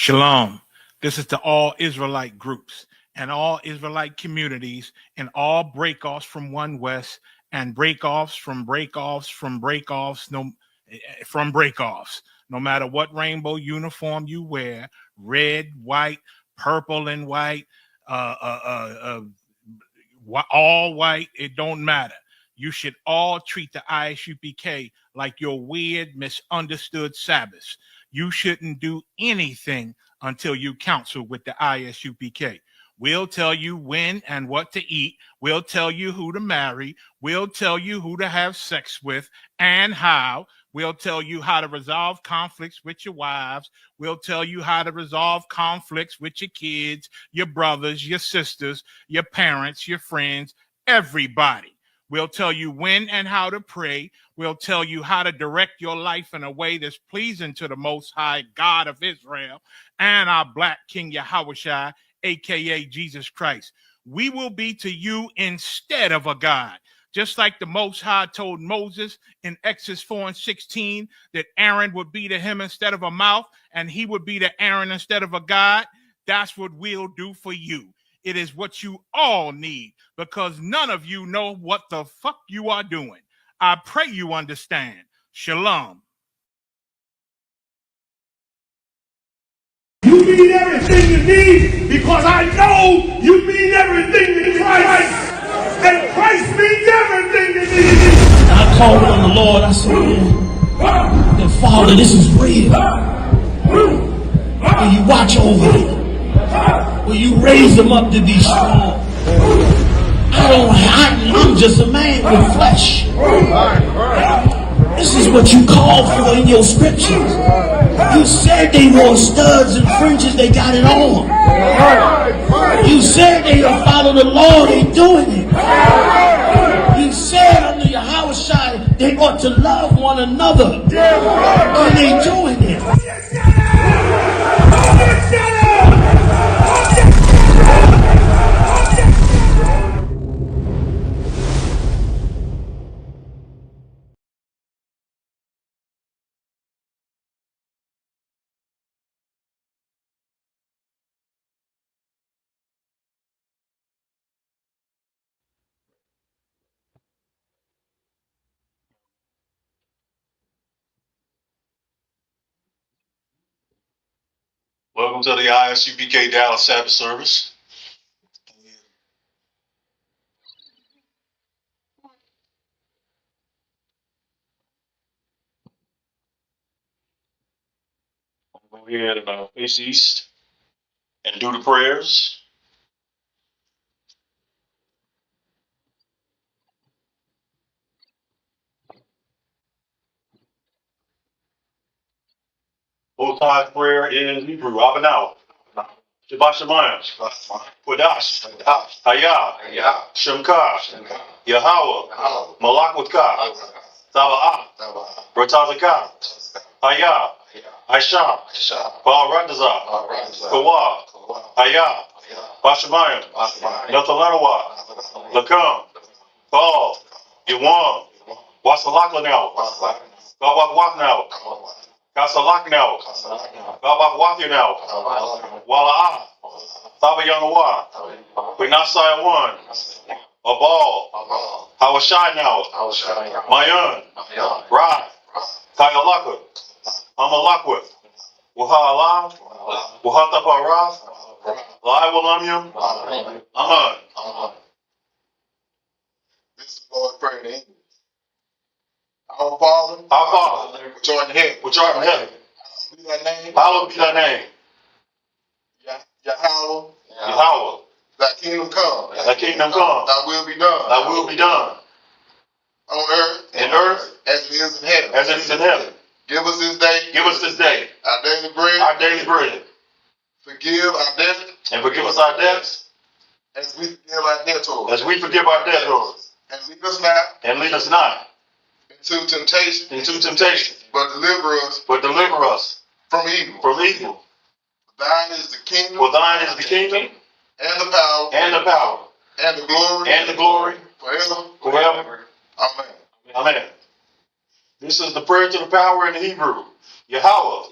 Shalom. This is to all Israelite groups and all Israelite communities and all breakoffs from One West and breakoffs from breakoffs from breakoffs from breakoffs. No matter what rainbow uniform you wear, red, white, purple, and white, all white, it don't matter. You should all treat the ISUPK like your weird, misunderstood Sabbaths. You shouldn't do anything until you counsel with the ISUPK. We'll tell you when and what to eat. We'll tell you who to marry. We'll tell you who to have sex with and how. We'll tell you how to resolve conflicts with your wives. We'll tell you how to resolve conflicts with your kids, your brothers, your sisters, your parents, your friends, everybody. We'll tell you when and how to pray. We'll tell you how to direct your life in a way that's pleasing to the Most High God of Israel and our Black King Yahushua, a.k.a. Jesus Christ. We will be to you instead of a God. Just like the Most High told Moses in Exodus 4:16 that Aaron would be to him instead of a mouth and he would be to Aaron instead of a God, that's what we'll do for you. It is what you all need because none of you know what the fuck you are doing. I pray you understand. Shalom. You mean everything you need because I know you mean everything to Christ. And Christ means everything to me. And I called on the Lord. I said, man, Father, this is real. Will you watch over them? Will you raise them up to be strong? I'm just a man with flesh. This is what you called for in your scriptures. You said they wore studs and fringes, they got it on. You said they will follow the law, they doing it. You said under Yahushua they ought to love one another, and they doing it. Welcome to the ISUPK Dallas Sabbath service. Go ahead and face east and do the prayers. Most High prayer in Hebrew, Abanau, Shabbat Shemayim, Quadash, Hayah, Shemka, Yahweh, Malakwatka, Taba'ah, Ratazaka, Hayah, Aisha, Ba'arandaza, Kawa, Hayah, Bashamayim, Nathalanawa, Lakam, Paul, Yawan, Wasalakla now, Gawak now, Kasalak now, Gawak Wathi now, Wala'ah, Thaba Yanawa, Winasai 1, Abal, Hawashai now, Mayan, Rai, Kayalaka, Amalakwith, Wahala, Wahataparath, Lai Walamyam, Aman. This is the Lord praying in English. Our Father, which art in heaven, be thy name, Hallowed be thy name, Yahweh, thy kingdom come, thy kingdom come, thy will be done, thy will be done, on earth, as it is in heaven. Give us this day, our daily bread. Forgive our debts, and forgive us our debts, as we forgive our debtors. as we forgive our debtors, And lead us not into temptation, but deliver us from evil. Thine is the kingdom, for thine is the kingdom, and the power, and the glory, and the glory, forever. forever. Amen. Amen. This is the prayer to the power in the Hebrew. Yahweh,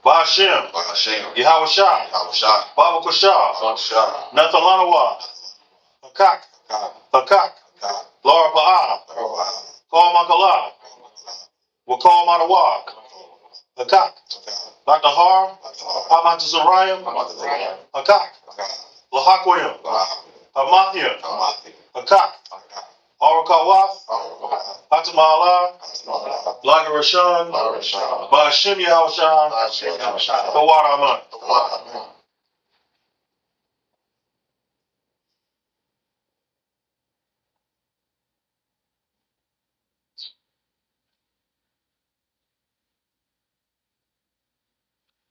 Ba'ashem, Yahweh Shai, Baba Kushah, Nathalanawa, Hakak, Laura Ba'a, Call Makalah, Wakal Matawak, Hakak, Dr. Har, Hamata Zariah, Hakak, Lahakwim, Hamathia, Hakak, Arakawaf, Hatamala, Lagarashan, Ba'ashem Yahushua, Kawaraman.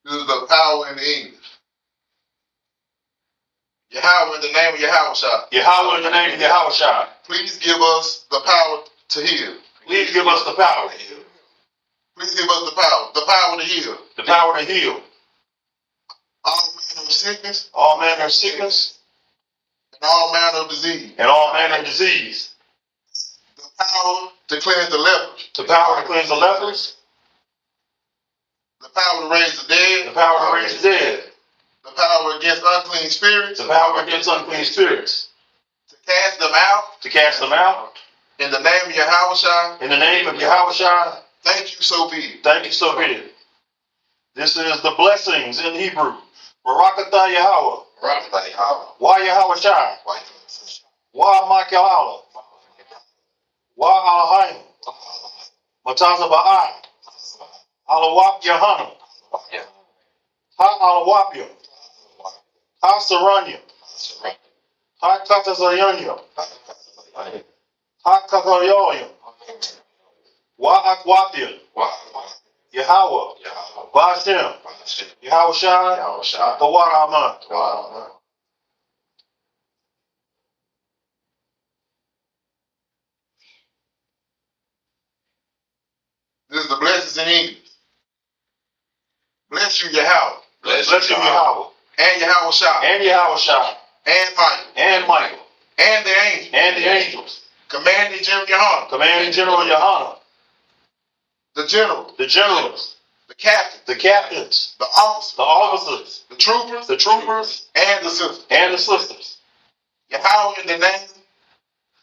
This is the power in the English. Yahweh in the name of Yahushua. Yahweh in the name of Yahushua. Please give us the power to heal. Please give us the power. Please give us the power to heal. The power to heal. All manner of sickness. All manner of sickness. And all manner of disease. And all manner of disease. The power to cleanse the lepers. The power to cleanse the lepers. The power to raise the dead. The power to raise the dead. The power against unclean spirits. The power against unclean spirits. To cast them out. To cast them out. In the name of Yahushua. In the name of Yahushua. Thank you, so be it. Thank you, so be it. This is the blessings in Hebrew. Barakatah Yahweh. Wa Yahushua. Wa Makalala. Wa Alahim. Mataza Ba'a. Alawap Yahana. Ha Alawapia. Ha Saranya. Ha Katazayanya. Ha Kakayoya. Wa Akwapia. Yahweh. Ba'ashem. Yahushua. Kawaraman. This is the blessings in English. Bless you, Yahweh. Bless you, Yahweh. And Yahushua. And Yahushua. And Michael. And Michael. And the angels. And the angels. Commanding General Yahana. Commanding General Yahana. The general. The generals. The captain. The captains. The officers. The officers. The troopers. The troopers. And the sisters. And the sisters. Yahweh in the name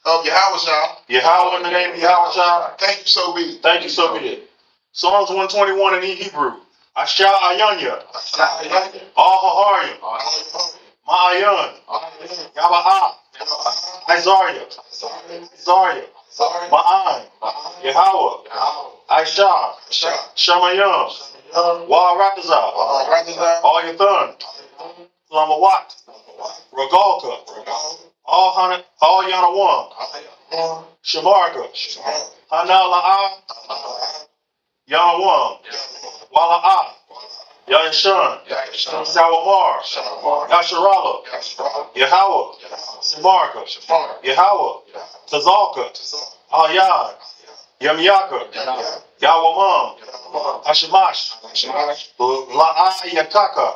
of Yahushua. Yahweh in the name of Yahushua. Thank you, so be it. Thank you, so be it. Psalms 121 in Hebrew. Asha Ayanya. Al-Haharim. Ma'ayan. Yaba'a. Isaiah. Ma'an. Yahweh. Aisha. Shamayam. Wa-Rakazah. Al-Yathan. Lamawat. Regalka. Al-Yanawan. Shamarka. Hanala'a. Yanawan. Wala'a. Yashan. Sawamar. Yasharala. Yahweh. Samarka. Yahweh. Tazalka. Al-Yad. Yamyaka. Yawamam. Hashamash. La'a Yakaka.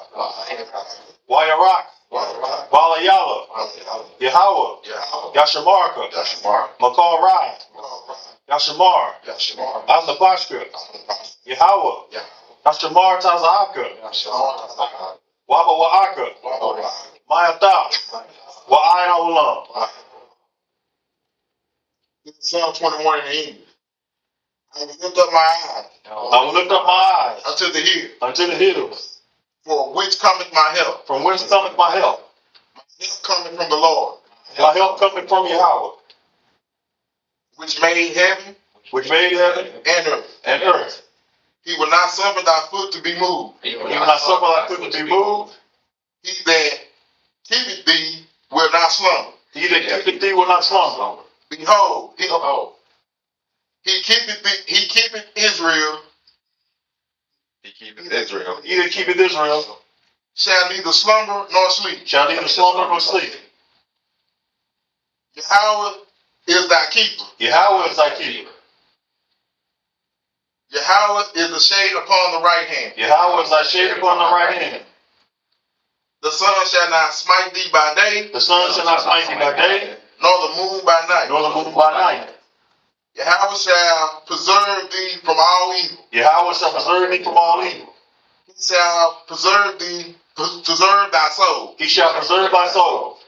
Wayarak. Balayala. Yahweh. Yashamarka. Makal Rai. Yashamar. Asapashka. Yahweh. Yashamar Tazahaka. Waba Wa'aka. Mayata. Wa'ayin Ulam. Psalm 21 in English. I will lift up my eyes. I will lift up my eyes Unto the hill. unto the hills. For which cometh my help? From whence cometh my help? My help cometh from the Lord. My help cometh from Yahweh, Which made heaven which made heaven and earth. and earth. He will not suffer thy foot to be moved. He will not suffer thy foot to be moved. He that keepeth thee will not slumber. He that keepeth thee will not slumber. Behold, he keepeth Israel. He that keepeth Israel Shall neither slumber nor sleep. shall neither slumber nor sleep. Yahweh is thy keeper. Yahweh is thy keeper. Yahweh is the shade upon the right hand. Yahweh is thy shade upon the right hand. The sun shall not smite thee by day, The sun shall not smite thee by day, nor the moon by night. nor the moon by night. Yahweh shall preserve thee from all evil. Yahweh shall preserve thee from all evil. He shall preserve thee, preserve thy soul. He shall preserve thy soul.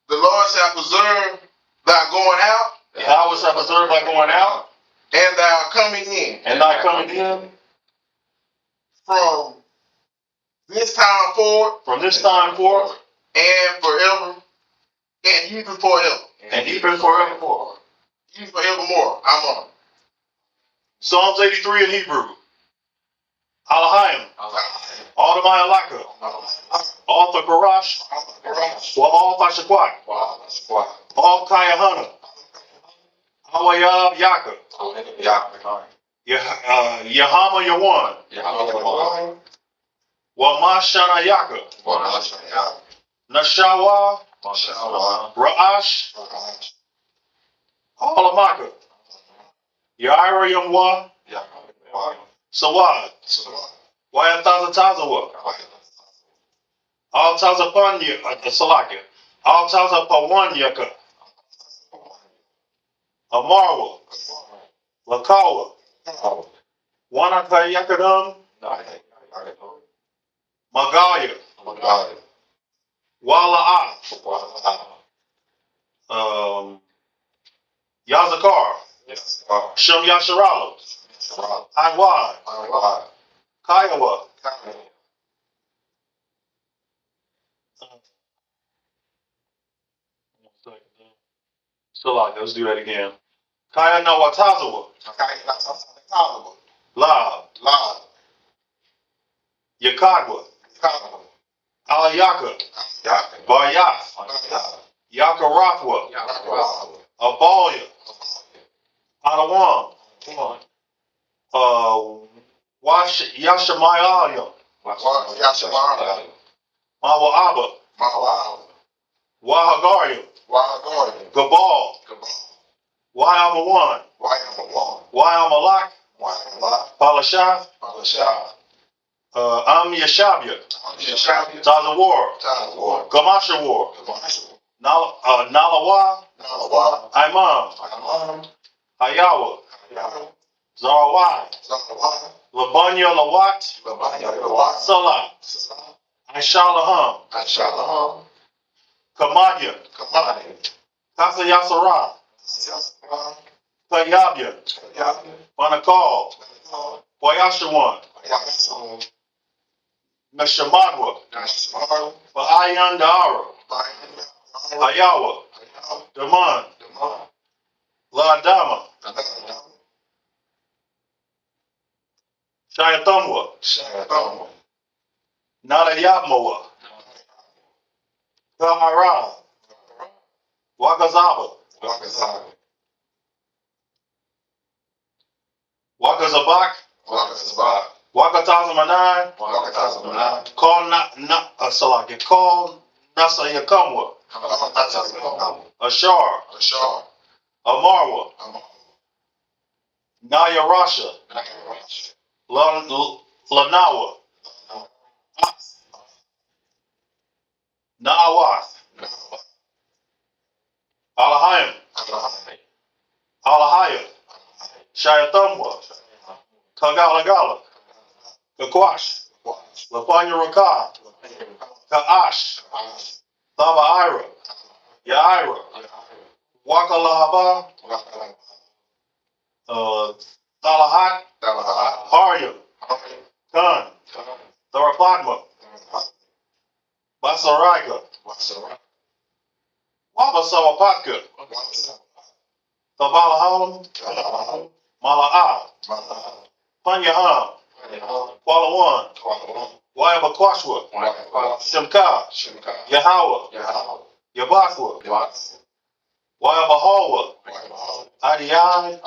The Lord shall preserve thy going out. Yahweh shall preserve thy going out. And thy coming in. And thy coming in. From this time forward. From this time forth. And forever. And even forever. And even forevermore. Even forevermore. I'm on. Psalms 83 in Hebrew. Alahayim. Adonai Alaka. All the Parash. Wa all Fashakwat. All Kayahana. Awayab Yaka. Yahama Yawan. Wa Mashana Yaka. Nashawa. Ra'ash. Alamaka. Yaira Yamwa. Sawad. Wayatazawa. All Tazapanya. Salaka. All Tazapawanyaka. Amarwa. Lakawa. Wanakayakadam. Magaya. Wala'a. Yazakar. Shem Yasharala. Anwad. Kiowa. Salak, let's do that again. Kaya Nawatazawa. Lab. Yakadwa. Alayaka. Bayath. Yakarathwa. Abalia. Anawam. Yashamayaya. Mawa'aba. Wahagaria. Gabal. Wayamawan. Wayamalak. Palashath. Yashabia. Tazawar. Gamashawar. Nalawa. Imam. Hayawa. Zarawai. Labanya Lawat. Salah. Aishalaham. Kamadya. Kasa Yasara. Kayabya. Banakal. Wayashawan. Nashamadwa. Ba'ayandara. Hayawa. Daman. Ladama. Shayatamwa. Nadayabmawa. Kahara. Wakazaba. Wakazabak. Wakatazamanai. Call Nasa Yakamwa. Ashar. Amarwa. Naya Rasha. Lanawa. Naawath. Alahayim. Alahaya. Shayatamwa. Kagalagala. Kakwash. Lapanya Raka. Kaash. Thabaira. Yaira. Wakalahaba. Talahat. Harya. Khan. Tharapatma. Basarika. Wabasawapatka. Thabalahalam. Mala'a. Panyaham. Kualawan. Wayabakwashwa. Shemka. Yahweh. Yabathwa. Wayabahawa. Adiyai.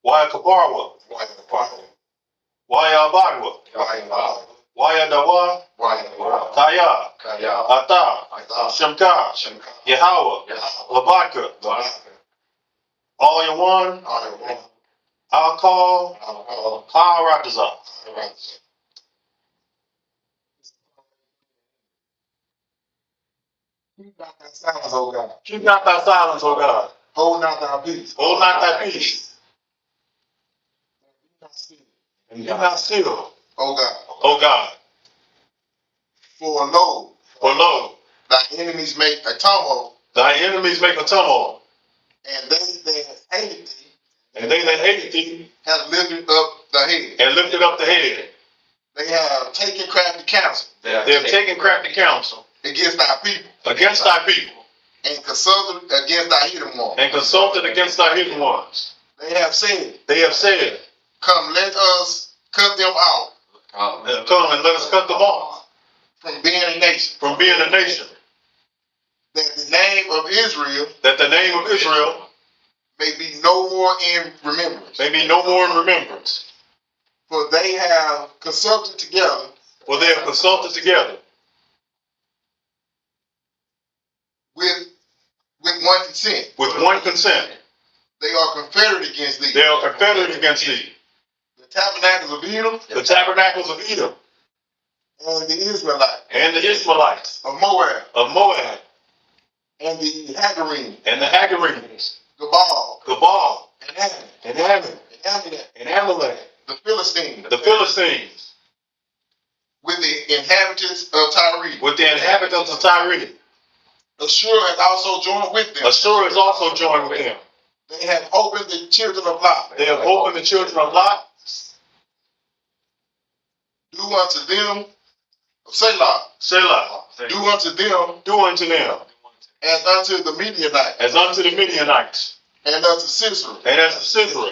Wayakaparwa. Wayabadwa. Wayadawa. Kaya. Ata. Shemka. Yahweh. Labaka. All you one. I'll call. Harataza. Keep not thy silence, O God. Keep not thy silence, O God. Hold not thy peace. Hold not thy peace. Be not still, And be not still, O God. O God. For lo, thy enemies make a tumult, Thy enemies make a tumult, and they that hate thee and they that hate thee have lifted up the head. and lifted up the head. They have taken crafty counsel They have taken crafty counsel against thy people, against thy people, and consulted against thy hidden ones. and consulted against thy hidden ones. They have said, They have said, come, let us cut them out come and let us cut them off from being a nation, from being a nation, that the name of Israel that the name of Israel may be no more in remembrance. may be no more in remembrance. For they have consulted together For they have consulted together with one consent. with one consent. They are confederate against thee. They are confederate against thee. The tabernacles of Edom The tabernacles of Edom and the Israelites and the Ishmaelites of Moab of Moab and the Hagarenes, and the Hagarenes, Gebal Gebal and Ammon and Ammon and Amalek, and Amalek, the Philistines, the Philistines, with the inhabitants of Tyre. with the inhabitants of Tyre. Assur has also joined with them. Assur is also joined with them. They have opened the children of Lot. They have opened the children of Lot. Do unto them, Selah, Selah. do unto them Do unto them as unto the Midianites, as unto the Midianites, and unto Sisera, and as the Sisera,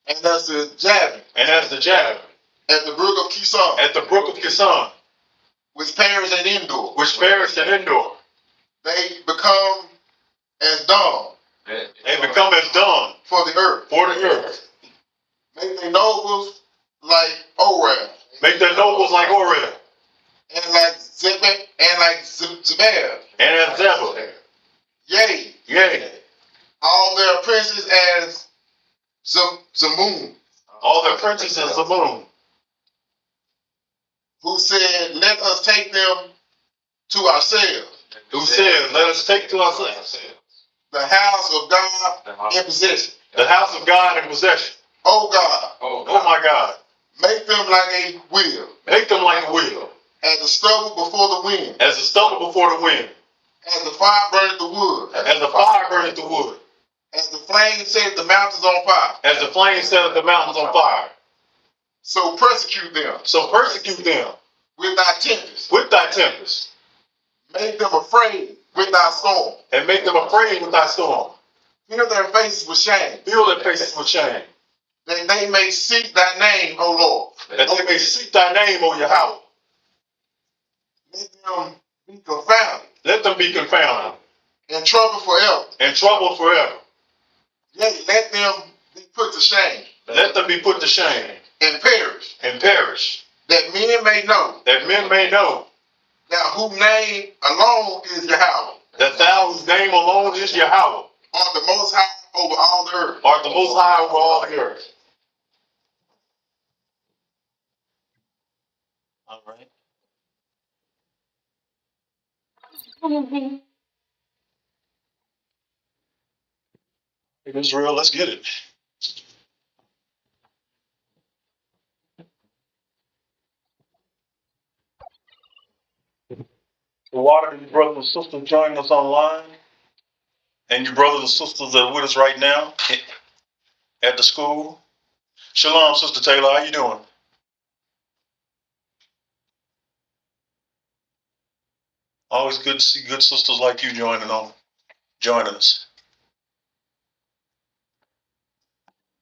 and unto Jabin, and as the Jabin, at the brook of Kison, at the brook of Kison, which perished at Endor. which perished at Endor. They become as dung They become as dung for the earth. for the earth. Make their nobles like Oreb, Make their nobles like Oreb, and like Zebah. and as Zebah. Yea, Yea, all their princes as Zamun, all their princes of Zamun, who said, let us take them to ourselves, who said, let us take to ourselves the house of God in possession. the house of God in possession. O God, Oh my God. make them like a wheel, Make them like a wheel, as the stubble before the wind, as the stubble before the wind, as the fire burneth the wood, as the fire burneth the wood, as the flame set the mountains on fire. as the flame set the mountains on fire. So persecute them So persecute them with thy tempest. with thy tempest, Make them afraid with thy storm. and make them afraid with thy storm. Fill their faces with shame, Fill their faces with shame, that they may seek thy name, O Lord. that they may seek thy name, O Yahweh. Let them be confounded Let them be confounded and troubled forever. and troubled forever. Yea, let them be put to shame Let them be put to shame and perish, and perish, that men may know that men may know that whose name alone is Yahweh, that thou whose name alone is Yahweh, art the most high over all the earth. art the most high over all the earth. All right. Hey, Israel, let's get it. The water, you brothers and sisters joining us online, and you brothers and sisters that are with us right now at the school. Shalom, Sister Taylor. How you doing? Always good to see good sisters like you joining us.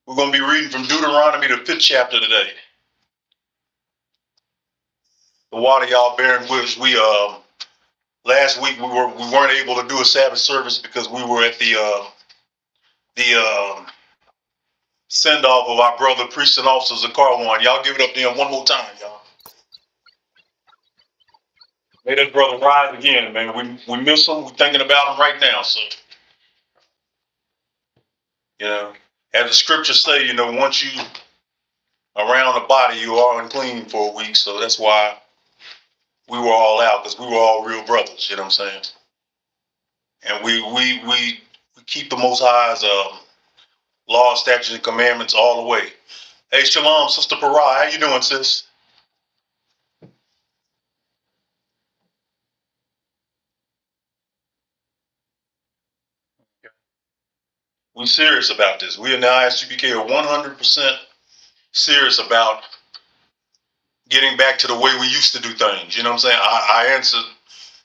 We're going to be reading from Deuteronomy, the 5th chapter today. The water y'all bearing with us. We last week we weren't able to do a Sabbath service because we were at the send off of our brother priests and officers of Carwan. Y'all give it up to him one more time, y'all. May that brother rise again, man. We miss him. We're thinking about him right now. So, as the scriptures say, once you around the body, you are unclean for a week. So that's why we were all out, because we were all real brothers. You know what I'm saying? And we keep the Most High's law, statutes, and commandments all the way. Hey, shalom, Sister Parai. How you doing, sis? We serious about this. We in the ISUPK are 100% serious about getting back to the way we used to do things. You know what I'm saying? I answered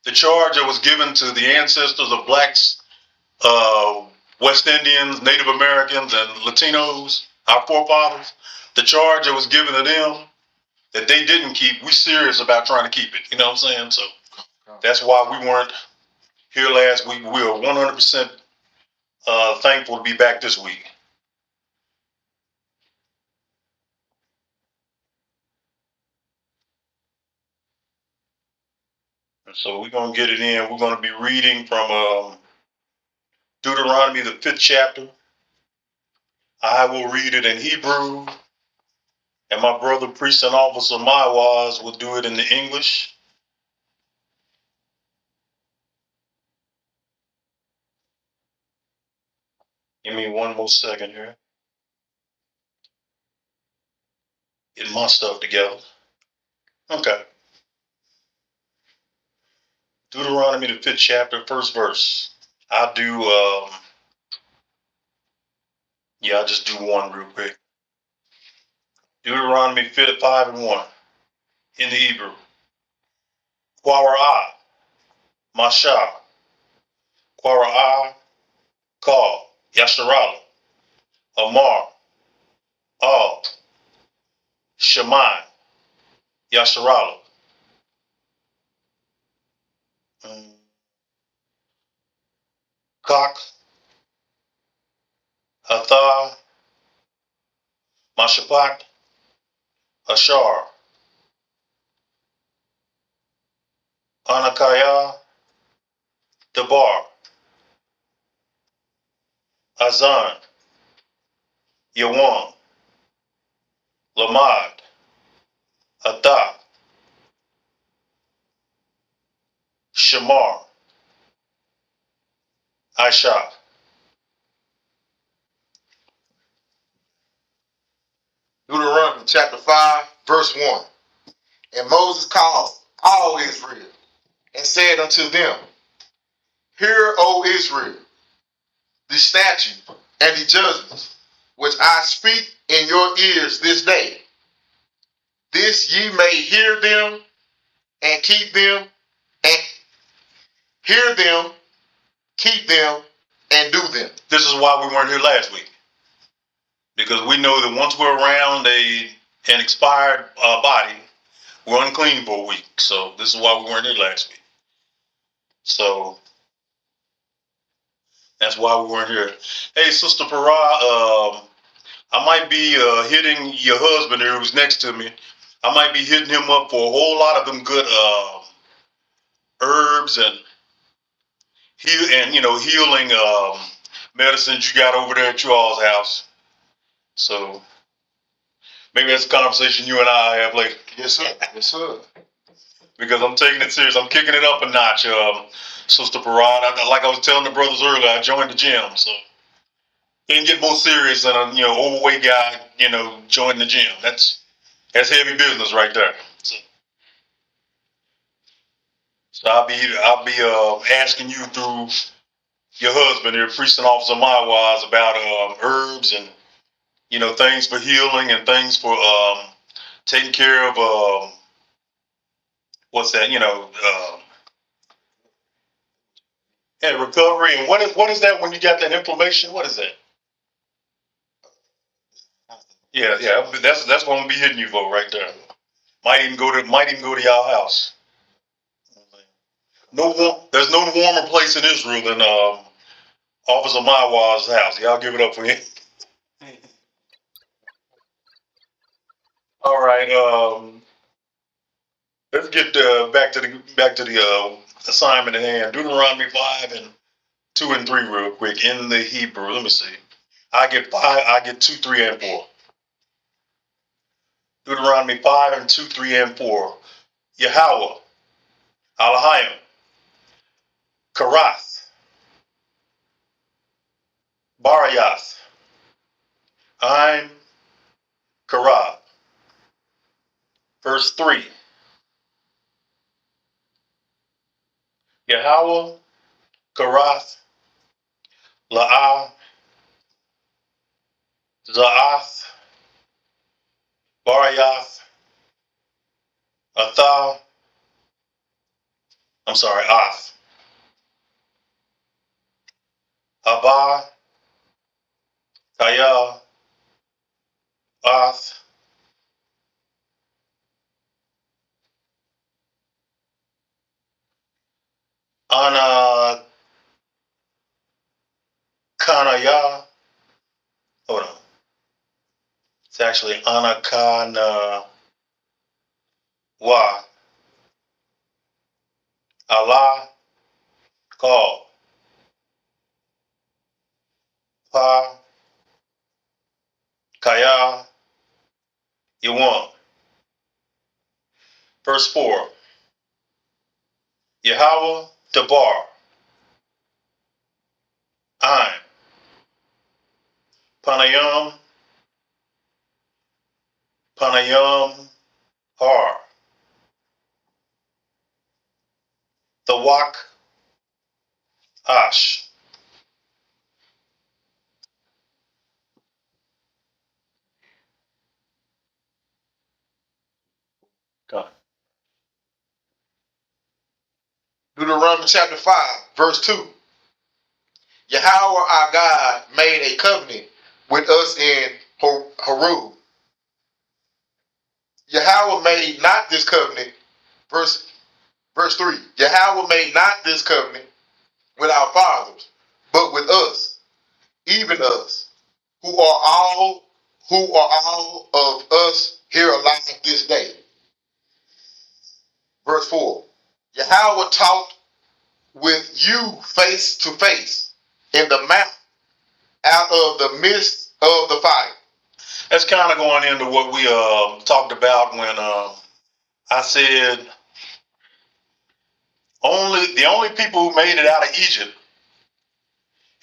the charge that was given to the ancestors of blacks, West Indians, Native Americans, and Latinos, our forefathers. The charge that was given to them that they didn't keep, we serious about trying to keep it. You know what I'm saying? So that's why we weren't here last week. We are 100% thankful to be back this week. And so we're going to get it in. We're going to be reading from Deuteronomy, the 5th chapter. I will read it in Hebrew, and my brother, priest and officer Maiwaz, will do it in the English. Give me one more second here. Get my stuff together. Okay. Deuteronomy, the 5th chapter, 1st verse. I'll do, I'll just do one real quick. Deuteronomy 5 and 1 in the Hebrew. Quara Masha, Quara Ka, Yasharala, Amar, Al, Shemai, Yasharala. Kak, Atha, Mashapat, Ashar, Anakaya, Dabar, Azan, Yawan, Lamad, Adah, Shamar, Aisha. Deuteronomy chapter 5, verse 1. And Moses called all Israel and said unto them, Hear, O Israel, the statute and the judgments which I speak in your ears this day. This ye may hear them and keep them, and hear them, keep them, and do them. This is why we weren't here last week. Because we know that once we're around an expired body, we're unclean for a week. So this is why we weren't here last week. So that's why we weren't here. Hey, Sister Parah, I might be hitting your husband here who's next to me. I might be hitting him up for a whole lot of them good herbs and healing medicines you got over there at your all's house. So maybe that's a conversation you and I have later. Yes, sir. Yes, sir. Because I'm taking it serious. I'm kicking it up a notch, Sister Parad. Like I was telling the brothers earlier, I joined the gym, so can't get more serious than a overweight guy, joining the gym. That's heavy business right there. So I'll be asking you through your husband here, priest and officer Maiwaz, about herbs and things for healing and things for taking care of what's that? And recovery. And what is that when you got that inflammation? What is that? Yeah. That's what I'm gonna be hitting you for right there. Might even go to y'all house. There's no warmer place in Israel than Officer Maiwaz's house. Y'all give it up for him. All right. Let's get back to the assignment at hand. Deuteronomy 5 and 2 and 3 real quick in the Hebrew. Let me see. I get 5. I get 2, 3, and 4. Deuteronomy 5 and 2, 3, and 4. Yahweh, Elohim, Karath, Barayath, Aim, Karab. Verse 3. Yahweh, Karath, La'ah, Za'ath, Barayath, Athah, Ath, Abah, Kaya, Ath, Ana, Kanaya. Hold on. It's actually Ana, Kana, Wa, Allah, Call, Pa, Kaya, Yawan. Verse 4. Yahweh, Debar, Aim, Panayam, Har, the Wak, Ash. God. Deuteronomy chapter 5, verse 2. Yahweh our God made a covenant with us in Horeb. Yahweh made not this covenant, verse 3. Yahweh made not this covenant with our fathers, but with us, even us, who are all of us here alive this day. Verse 4. Yahweh talked with you face to face in the mount out of the midst of the fire. That's kind of going into what we talked about when I said the only people who made it out of Egypt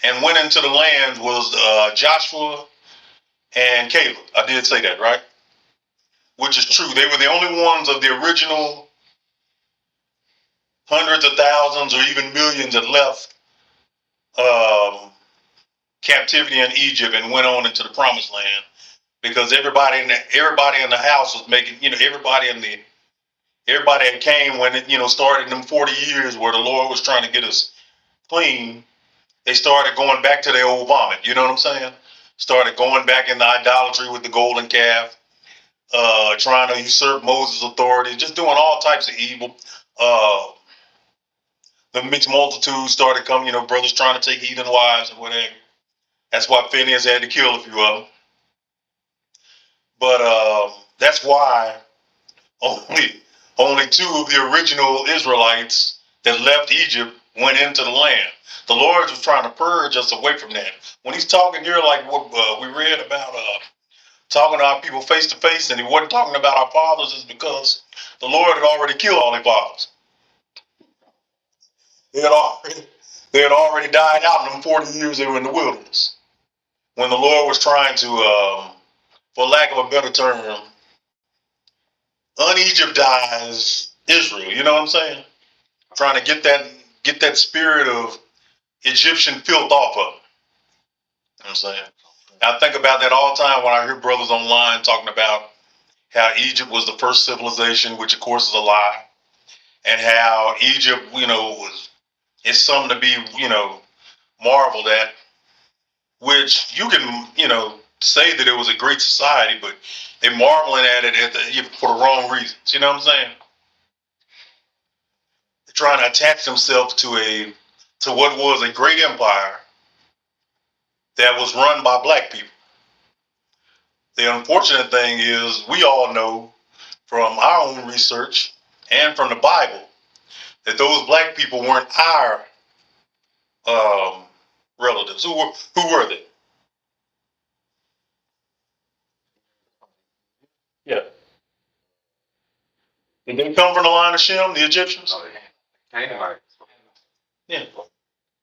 and went into the land was Joshua and Caleb. I did say that, right? Which is true. They were the only ones of the original hundreds of thousands or even millions that left captivity in Egypt and went on into the promised land, because everybody in the house was making, everybody that came when it, started in them 40 years where the Lord was trying to get us clean. They started going back to their old vomit. You know what I'm saying? Started going back into idolatry with the golden calf, trying to usurp Moses' authority, just doing all types of evil. The mixed multitude started coming, brothers trying to take heathen wives and whatever. That's why Phineas had to kill a few of them. But that's why only two of the original Israelites that left Egypt went into the land. The Lord was trying to purge us away from that. When he's talking here, like what we read about, talking to our people face to face, and he wasn't talking about our fathers, is because the Lord had already killed all their fathers. They had already died out in them 40 years they were in the wilderness. When the Lord was trying to, for lack of a better term, un-Egyptize Israel. You know what I'm saying? Trying to get that spirit of Egyptian filth off of them. You know what I'm saying? I think about that all the time when I hear brothers online talking about how Egypt was the first civilization, which of course is a lie, and how Egypt, it's something to be, marveled at, which you can, say that it was a great society, but they're marveling at it for the wrong reasons. You know what I'm saying? They're trying to attach themselves to what was a great empire that was run by black people. The unfortunate thing is, we all know from our own research and from the Bible that those black people weren't our relatives. Who were they? Yeah. Did they come from the line of Shem, the Egyptians? Yeah.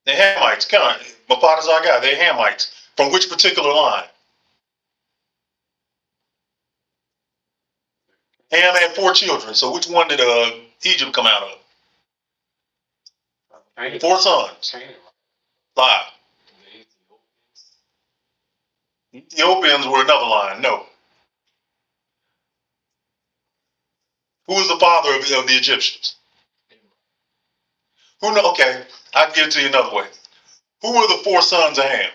The Hamites, kind of, Mapatazai guy, they're Hamites. From which particular line? Ham had 4 children. So which one did Egypt come out of? 4 sons. 5. Ethiopians were another line. No. Who was the father of the Egyptians? Who know? Okay, I'll give it to you another way. Who were the 4 sons of Ham?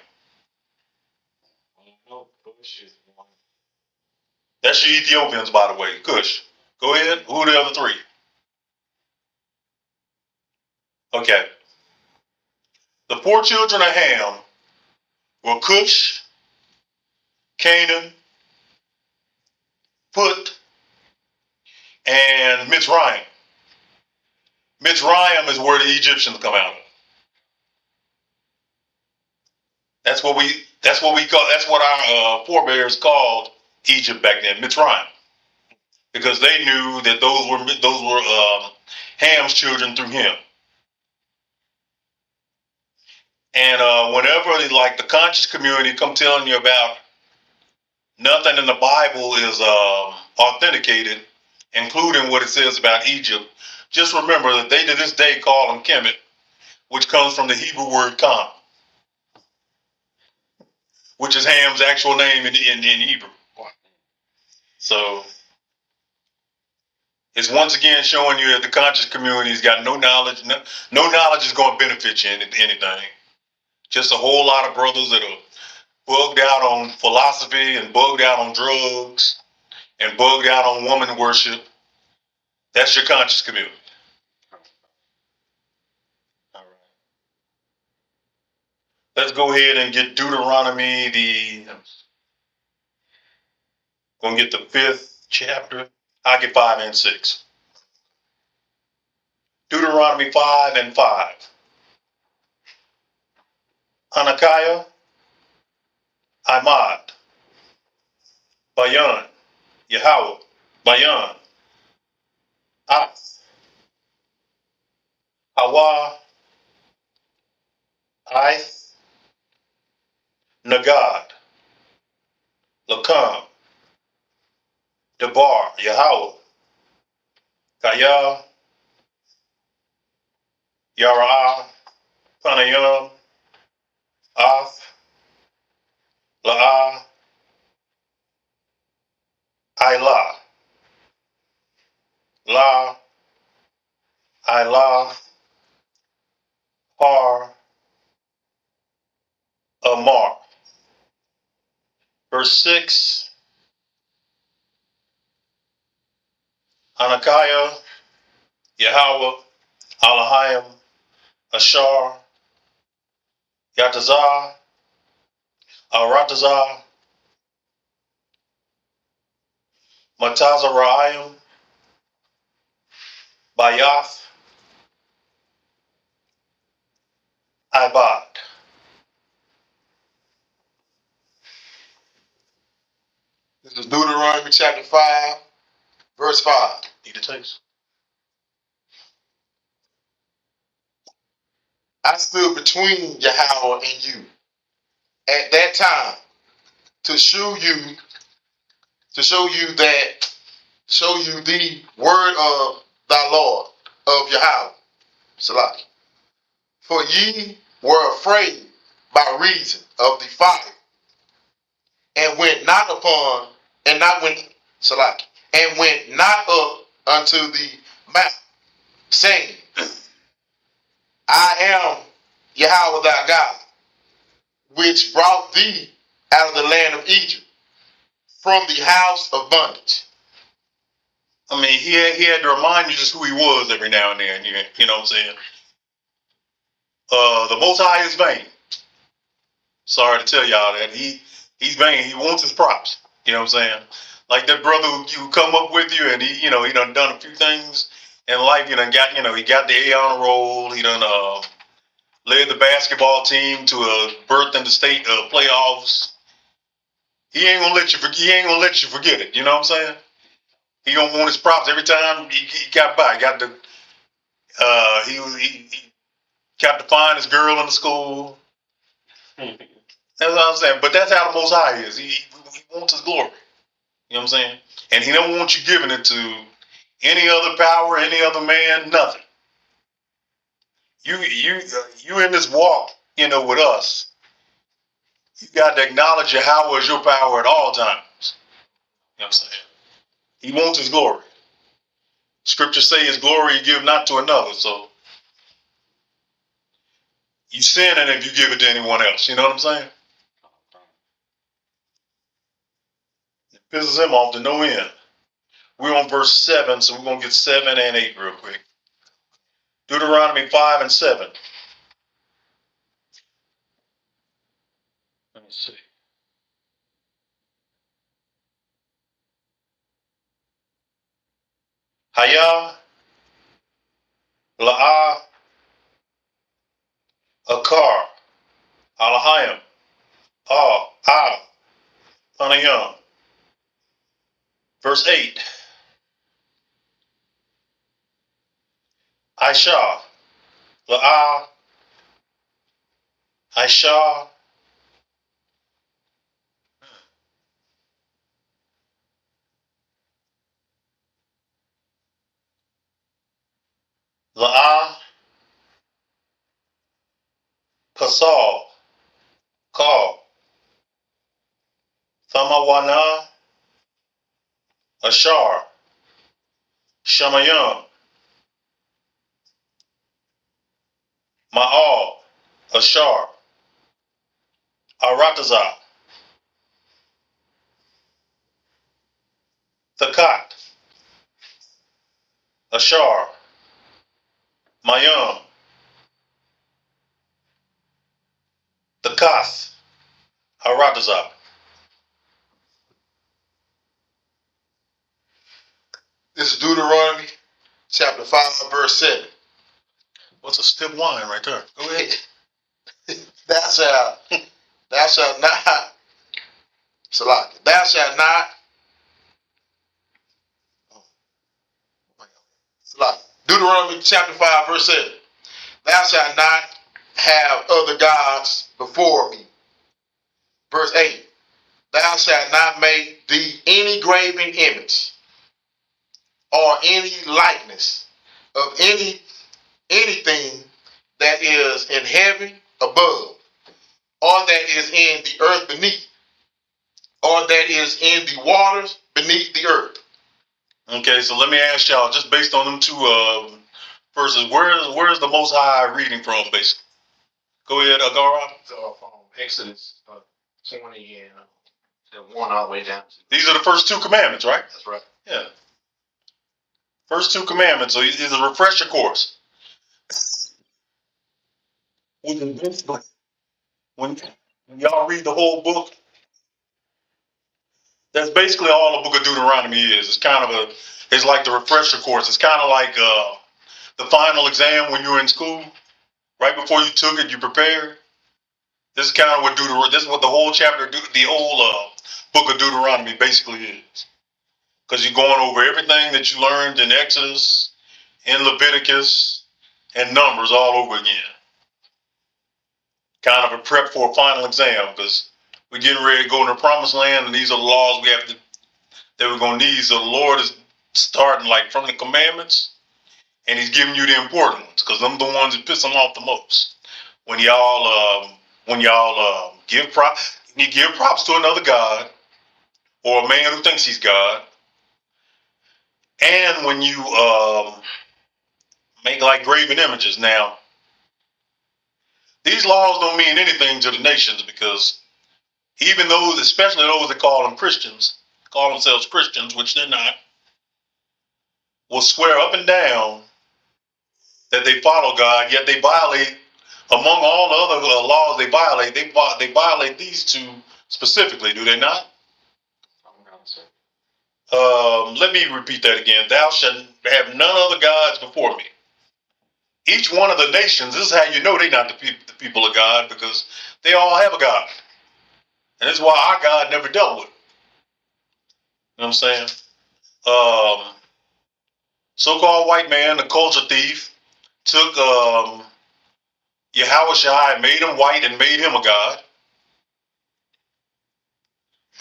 That's your Ethiopians, by the way. Cush. Go ahead. Who are the other 3? Okay. The 4 children of Ham were Cush, Canaan, Put, and Mitzrayim. Mitzrayim is where the Egyptians come out of. That's what our forebears called Egypt back then, Mitzrayim, because they knew that those were Ham's children through him. And whenever like the conscious community come telling you about nothing in the Bible is authenticated, including what it says about Egypt, just remember that they to this day call them Kemet, which comes from the Hebrew word Kam, which is Ham's actual name in Hebrew. So it's once again showing you that the conscious community has got no knowledge. No knowledge is going to benefit you in anything. Just a whole lot of brothers that are bugged out on philosophy and bugged out on drugs and bugged out on woman worship. That's your conscious community. All right. Let's go ahead and get Deuteronomy, gonna get the 5th chapter. I'll get 5 and 6. Deuteronomy 5 and 5. Hanakiah, Imad, Bayan, Yahweh, Bayan, Ath, Hawa, Ith, Nagad, Lakam, Debar, Yahweh, Kaya, Yara'ah, Panayam, Ath, La'ah, Ilah, La, Ilah, Har, Amar. Verse 6, Hanakiah, Yahweh, Alahayim, Ashar, Yatazah, Aratazah, Matazarayim, Bayath, Ibad. This is Deuteronomy chapter 5, verse 5. Need a taste? I stood between Yahweh and you at that time to show you the word of thy Lord, of Yahweh, Salaki. For ye were afraid by reason of the fire, and went not up unto the mount, saying, I am Yahweh thy God, which brought thee out of the land of Egypt, from the house of bondage. I mean, he had to remind you just who he was every now and then. You know what I'm saying? The Most High is vain. Sorry to tell y'all that he's vain. He wants his props. You know what I'm saying? Like that brother who come up with you, and he done a few things in life. He got the A on the roll. He done led the basketball team to a berth in the state playoffs. He ain't gonna let you forget it. You know what I'm saying? He gonna want his props every time he got by. He got the he got the finest girl in the school. That's what I'm saying. But that's how the Most High is. He wants his glory. You know what I'm saying? And he don't want you giving it to any other power, any other man, nothing. You in this walk, with us. You got to acknowledge Yahweh as your power at all times. You know what I'm saying? He wants his glory. Scriptures say his glory you give not to another. So you sinning if you give it to anyone else. You know what I'm saying? It pisses him off to no end. We're on verse 7, so we're going to get 7 and 8 real quick. Deuteronomy 5 and 7. Let me see. Hayah, La'ah, Akar, Alahayim, Panayam. Verse 8. Aisha, La'ah, Aisha, La'ah, Pasal, Kal, Thamawana, Ashar, Shamayam, Ma'al, Ashar, Aratazah, Thakat, Ashar, Mayam, Thakath, Aratazah. This is Deuteronomy chapter 5, verse 7. What's a stiff wine right there? Go ahead. Thou shalt not, Salaki, thou shalt not, Salaki. Deuteronomy chapter 5, verse 7. Thou shalt not have other gods before me. Verse 8. Thou shalt not make thee any graven image or any likeness of anything that is in heaven above, or that is in the earth beneath, or that is in the waters beneath the earth. Okay, so let me ask y'all, just based on them two verses, where's the Most High reading from, basically? Go ahead, Agara. From Exodus 20 and 1 all the way down. These are the first two commandments, right? That's right. Yeah. First two commandments, so it's a refresher course. When y'all read the whole book, that's basically all the book of Deuteronomy is. It's like the refresher course. It's kind of like the final exam when you were in school. Right before you took it, you prepared. This is kind of what this is what the whole the whole book of Deuteronomy basically is. Because you're going over everything that you learned in Exodus, in Leviticus, and Numbers all over again. Kind of a prep for a final exam, because we're getting ready to go into the promised land, and these are the laws that we're going to need. So the Lord is starting like from the commandments, and he's giving you the important ones, because them are the ones that piss him off the most. When y'all give props to another God, or a man who thinks he's God, and when you make like graven images. Now, these laws don't mean anything to the nations, because even those, especially those that call themselves Christians, which they're not, will swear up and down that they follow God, yet they violate, among all the other laws they violate these two specifically, do they not? Let me repeat that again. Thou shalt have none other gods before me. Each one of the nations, this is how you know they're not the people of God, because they all have a God. And this is why our God never dealt with it. You know what I'm saying? So-called white man, the culture thief, took Yahushua and made him white and made him a God.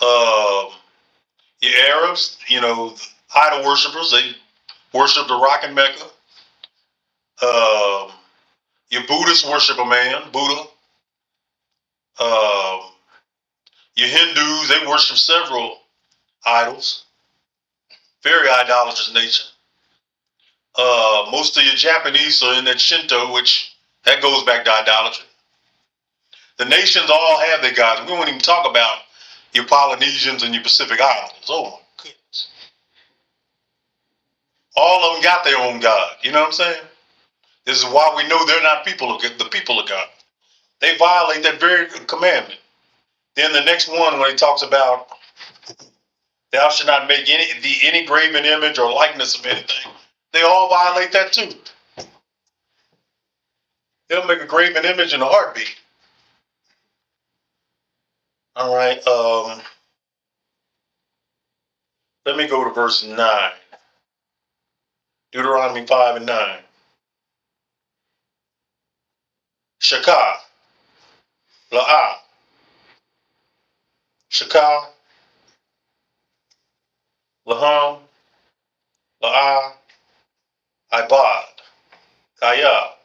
Your Arabs, idol worshippers, they worship the rock in Mecca. Your Buddhists worship a man, Buddha. Your Hindus, they worship several idols, very idolatrous nature. Most of your Japanese are in that Shinto, which that goes back to idolatry. The nations all have their gods. We won't even talk about your Polynesians and your Pacific Islanders. Oh my goodness. All of them got their own God. You know what I'm saying? This is why we know they're not the people of God. They violate that very commandment. Then the next one, when he talks about thou shalt not make any graven image or likeness of anything, they all violate that too. They'll make a graven image in a heartbeat. All right. Let me go to verse 9. Deuteronomy 5 and 9. Shakah, La'ah. Shakah, Laham, La'ah, Ibad, Kaya,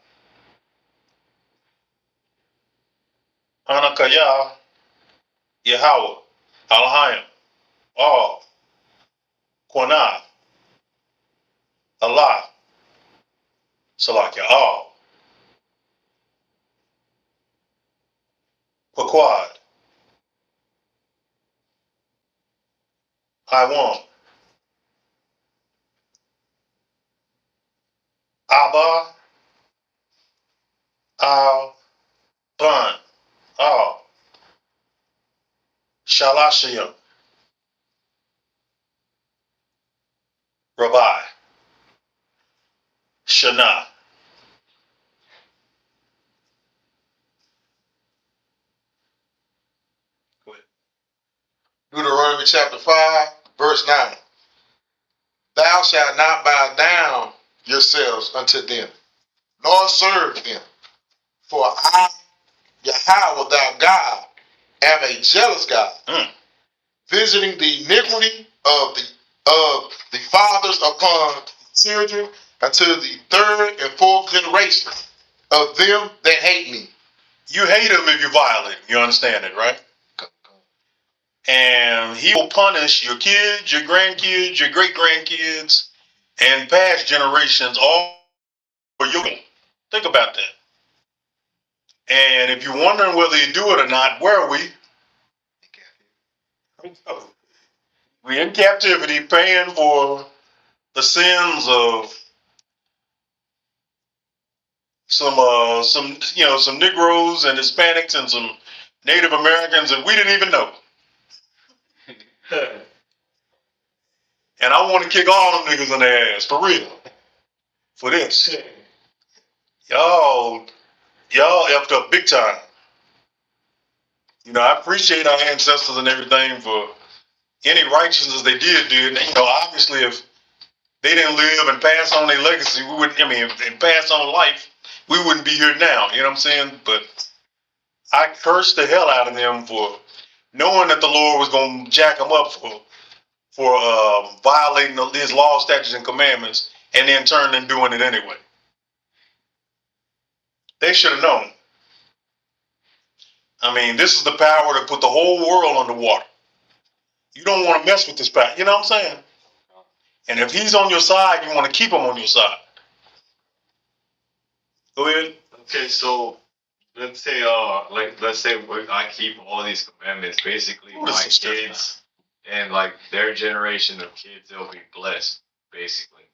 Hanakaya, Yahweh, Alahayim, All, Quanah, Allah, Salakia, All, Quaquad, Iwan, Abba, Al, Ban, Al, Shalashayim, Rabbi, Shana. Go ahead. Deuteronomy chapter 5, verse 9. Thou shalt not bow down yourselves unto them, nor serve them. For I, Yahweh, thou God, am a jealous God, visiting the iniquity of the fathers upon children unto the third and fourth generation of them that hate me. You hate him if you violate him. You understand it, right? And he will punish your kids, your grandkids, your great-grandkids, and past generations all for you. Think about that. And if you're wondering whether you do it or not, where are we? We're in captivity, paying for the sins of some Negroes and Hispanics and some Native Americans, and we didn't even know. And I want to kick all them niggas in their ass, for real. For this. Y'all effed up big time. I appreciate our ancestors and everything for any righteousness they did do. And, obviously if they didn't live and pass on their legacy, and pass on life, we wouldn't be here now. You know what I'm saying? But I cursed the hell out of them for knowing that the Lord was going to jack them up for violating his laws, statutes, and commandments, and then turning and doing it anyway. They should have known. This is the power to put the whole world underwater. You don't want to mess with this power. You know what I'm saying? And if he's on your side, you want to keep him on your side. Go ahead. Okay, so let's say I keep all these commandments. Basically, my kids and their generation of kids, they'll be blessed. Basically.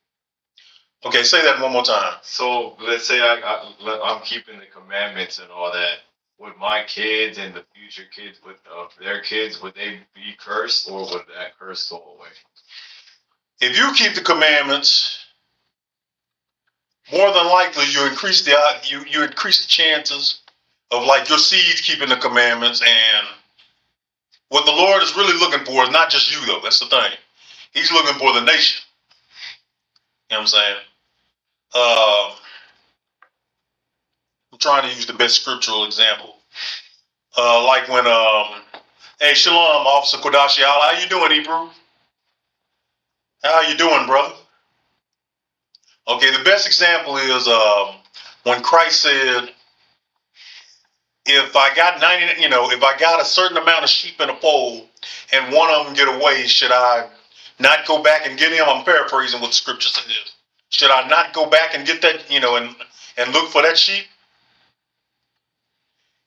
Okay, say that one more time. So let's say I'm keeping the commandments and all that. Would my kids and the future kids of their kids, would they be cursed, or would that curse go away? If you keep the commandments, more than likely you increase the chances of your seeds keeping the commandments. And what the Lord is really looking for is not just you, though. That's the thing. He's looking for the nation. You know what I'm saying? I'm trying to use the best scriptural example. Like when Hey, Shalom, Officer Kodashi Allah. How you doing, Hebrew? How you doing, brother? Okay, the best example is when Christ said, if I got 90, if I got a certain amount of sheep in a fold and one of them get away, should I not go back and get him? I'm paraphrasing what the scripture says. Should I not go back and get that, and look for that sheep?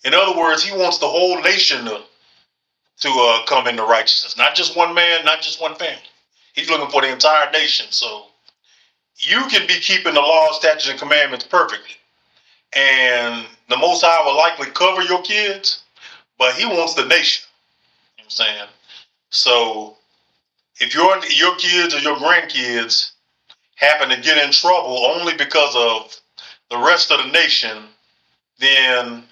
In other words, he wants the whole nation to come into righteousness. Not just one man, not just one family. He's looking for the entire nation. So you can be keeping the law, statutes, and commandments perfectly. And the Most High will likely cover your kids, but he wants the nation. You know what I'm saying? So if your kids or your grandkids happen to get in trouble only because of the rest of the nation, then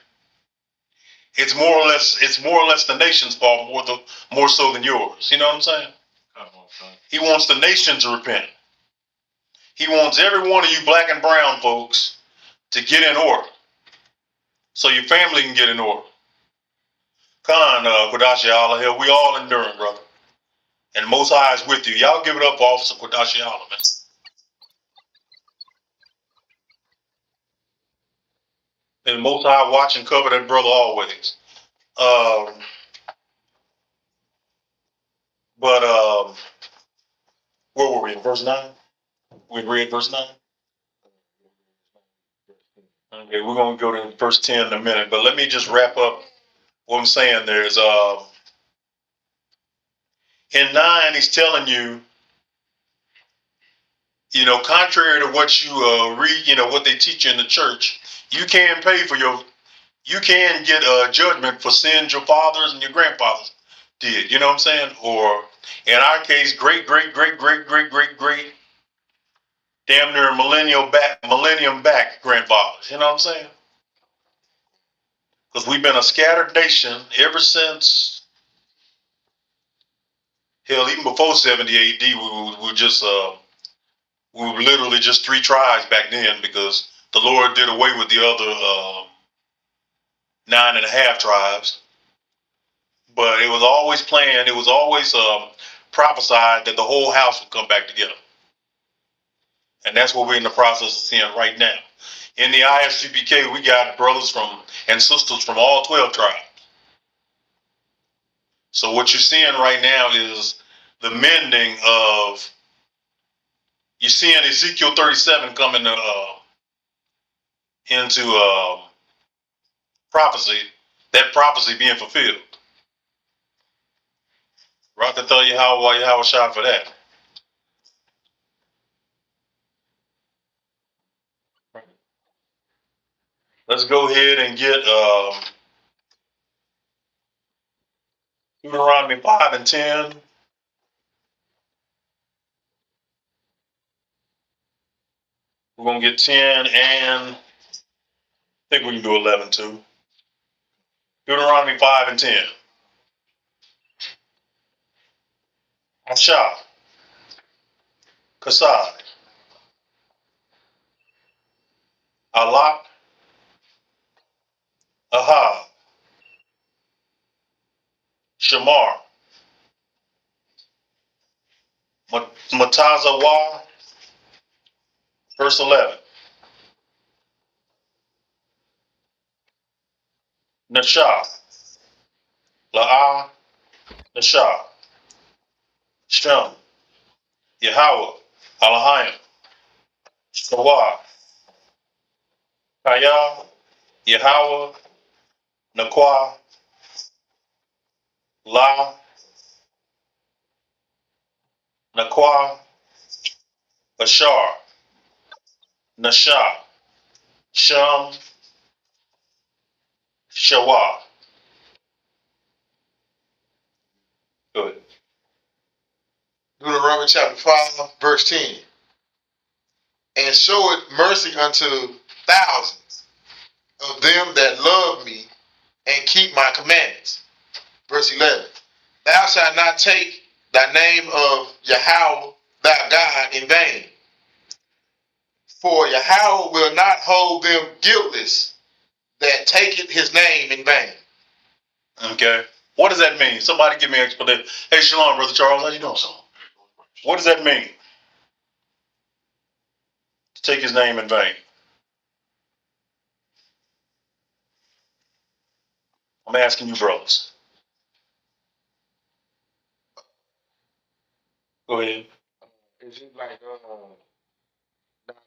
it's more or less the nation's fault more so than yours. You know what I'm saying? He wants the nation to repent. He wants every one of you black and brown folks to get in order, so your family can get in order. Khan, Kodashi Allah here. We all enduring, brother. And the Most High is with you. Y'all give it up for Officer Kodashi Allah, man. And the Most High watch and cover that brother always. Where were we in verse 9? We read verse 9? Okay, we're going to go to verse 10 in a minute, but let me just wrap up what I'm saying. There's in 9, he's telling you, contrary to what you read, what they teach you in the church, you can get a judgment for sins your fathers and your grandfathers did. You know what I'm saying? Or in our case, great, damn near millennium back grandfathers. You know what I'm saying? Because we've been a scattered nation ever since, hell, even before 70 AD, we were literally just 3 tribes back then, because the Lord did away with the other 9.5 tribes. But it was always planned, it was always prophesied that the whole house would come back together. And that's what we're in the process of seeing right now. In the ISUPK, we got brothers and sisters from all 12 tribes. So what you're seeing right now is the mending of, you're seeing Ezekiel 37 coming into prophecy, that prophecy being fulfilled. Right to tell you how a shot for that. Let's go ahead and get Deuteronomy 5 and 10. We're going to get 10 and I think we can do 11 too. Deuteronomy 5 and 10. Asha, Kasad, Alak, Ahab, Shamar, Matazawa, verse 11. Nashah, La'ah, Nashah, Shem, Yahweh, Alahayim, Shawah, Kaya, Yahweh, Nakwa, La, Nakwa, Ashar, Nashah, Shem, Shawah. Good. Deuteronomy chapter 5, verse 10. And show it mercy unto thousands of them that love me and keep my commandments. Verse 11. Thou shalt not take the name of Yahweh thy God in vain. For Yahweh will not hold them guiltless that taketh his name in vain. Okay. What does that mean? Somebody give me an explanation. Hey, shalom, Brother Charles. How you doing, son? What does that mean? To take his name in vain. I'm asking you, brothers. Go ahead. Is it like not,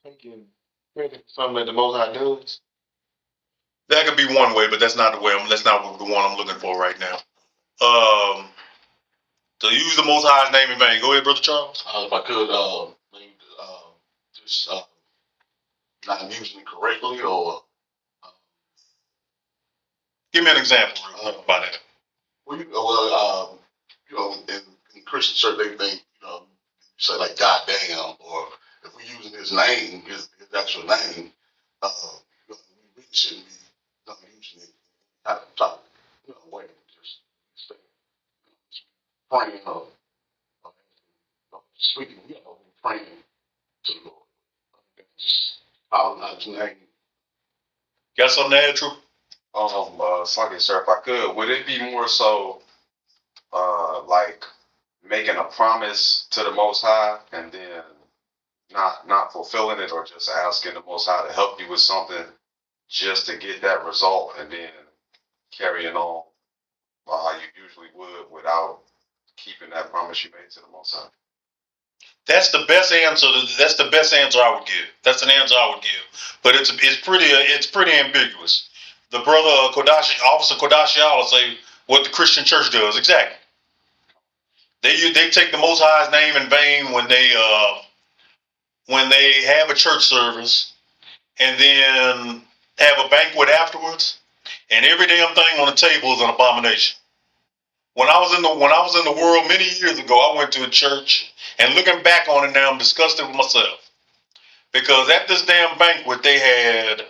taking credit for something that the Most High does? That could be one way, but that's not the way. That's not the one I'm looking for right now. To use the Most High's name in vain. Go ahead, Brother Charles. If I could, maybe, just not using it correctly, or Give me an example about that. well, you know, in Christian church, they say like "God damn," or if we're using his name, his actual name, we really shouldn't be using it type way. Just say, praying speaking, praying to the Lord. Just calling out his name. Got something to add, True? Sunday, sir, if I could, would it be more so like making a promise to the Most High and then not fulfilling it, or just asking the Most High to help you with something just to get that result and then carrying on how you usually would without keeping that promise you made to the Most High? That's the best answer. That's the best answer I would give. That's an answer I would give. But it's pretty ambiguous. The brother Kodashi, Officer Kodashiala, say what the Christian church does exactly. They take the Most High's name in vain when they have a church service and then have a banquet afterwards, and every damn thing on the table is an abomination. When I was in the world many years ago, I went to a church, and looking back on it now, I'm disgusted with myself. Because at this damn banquet, they had, of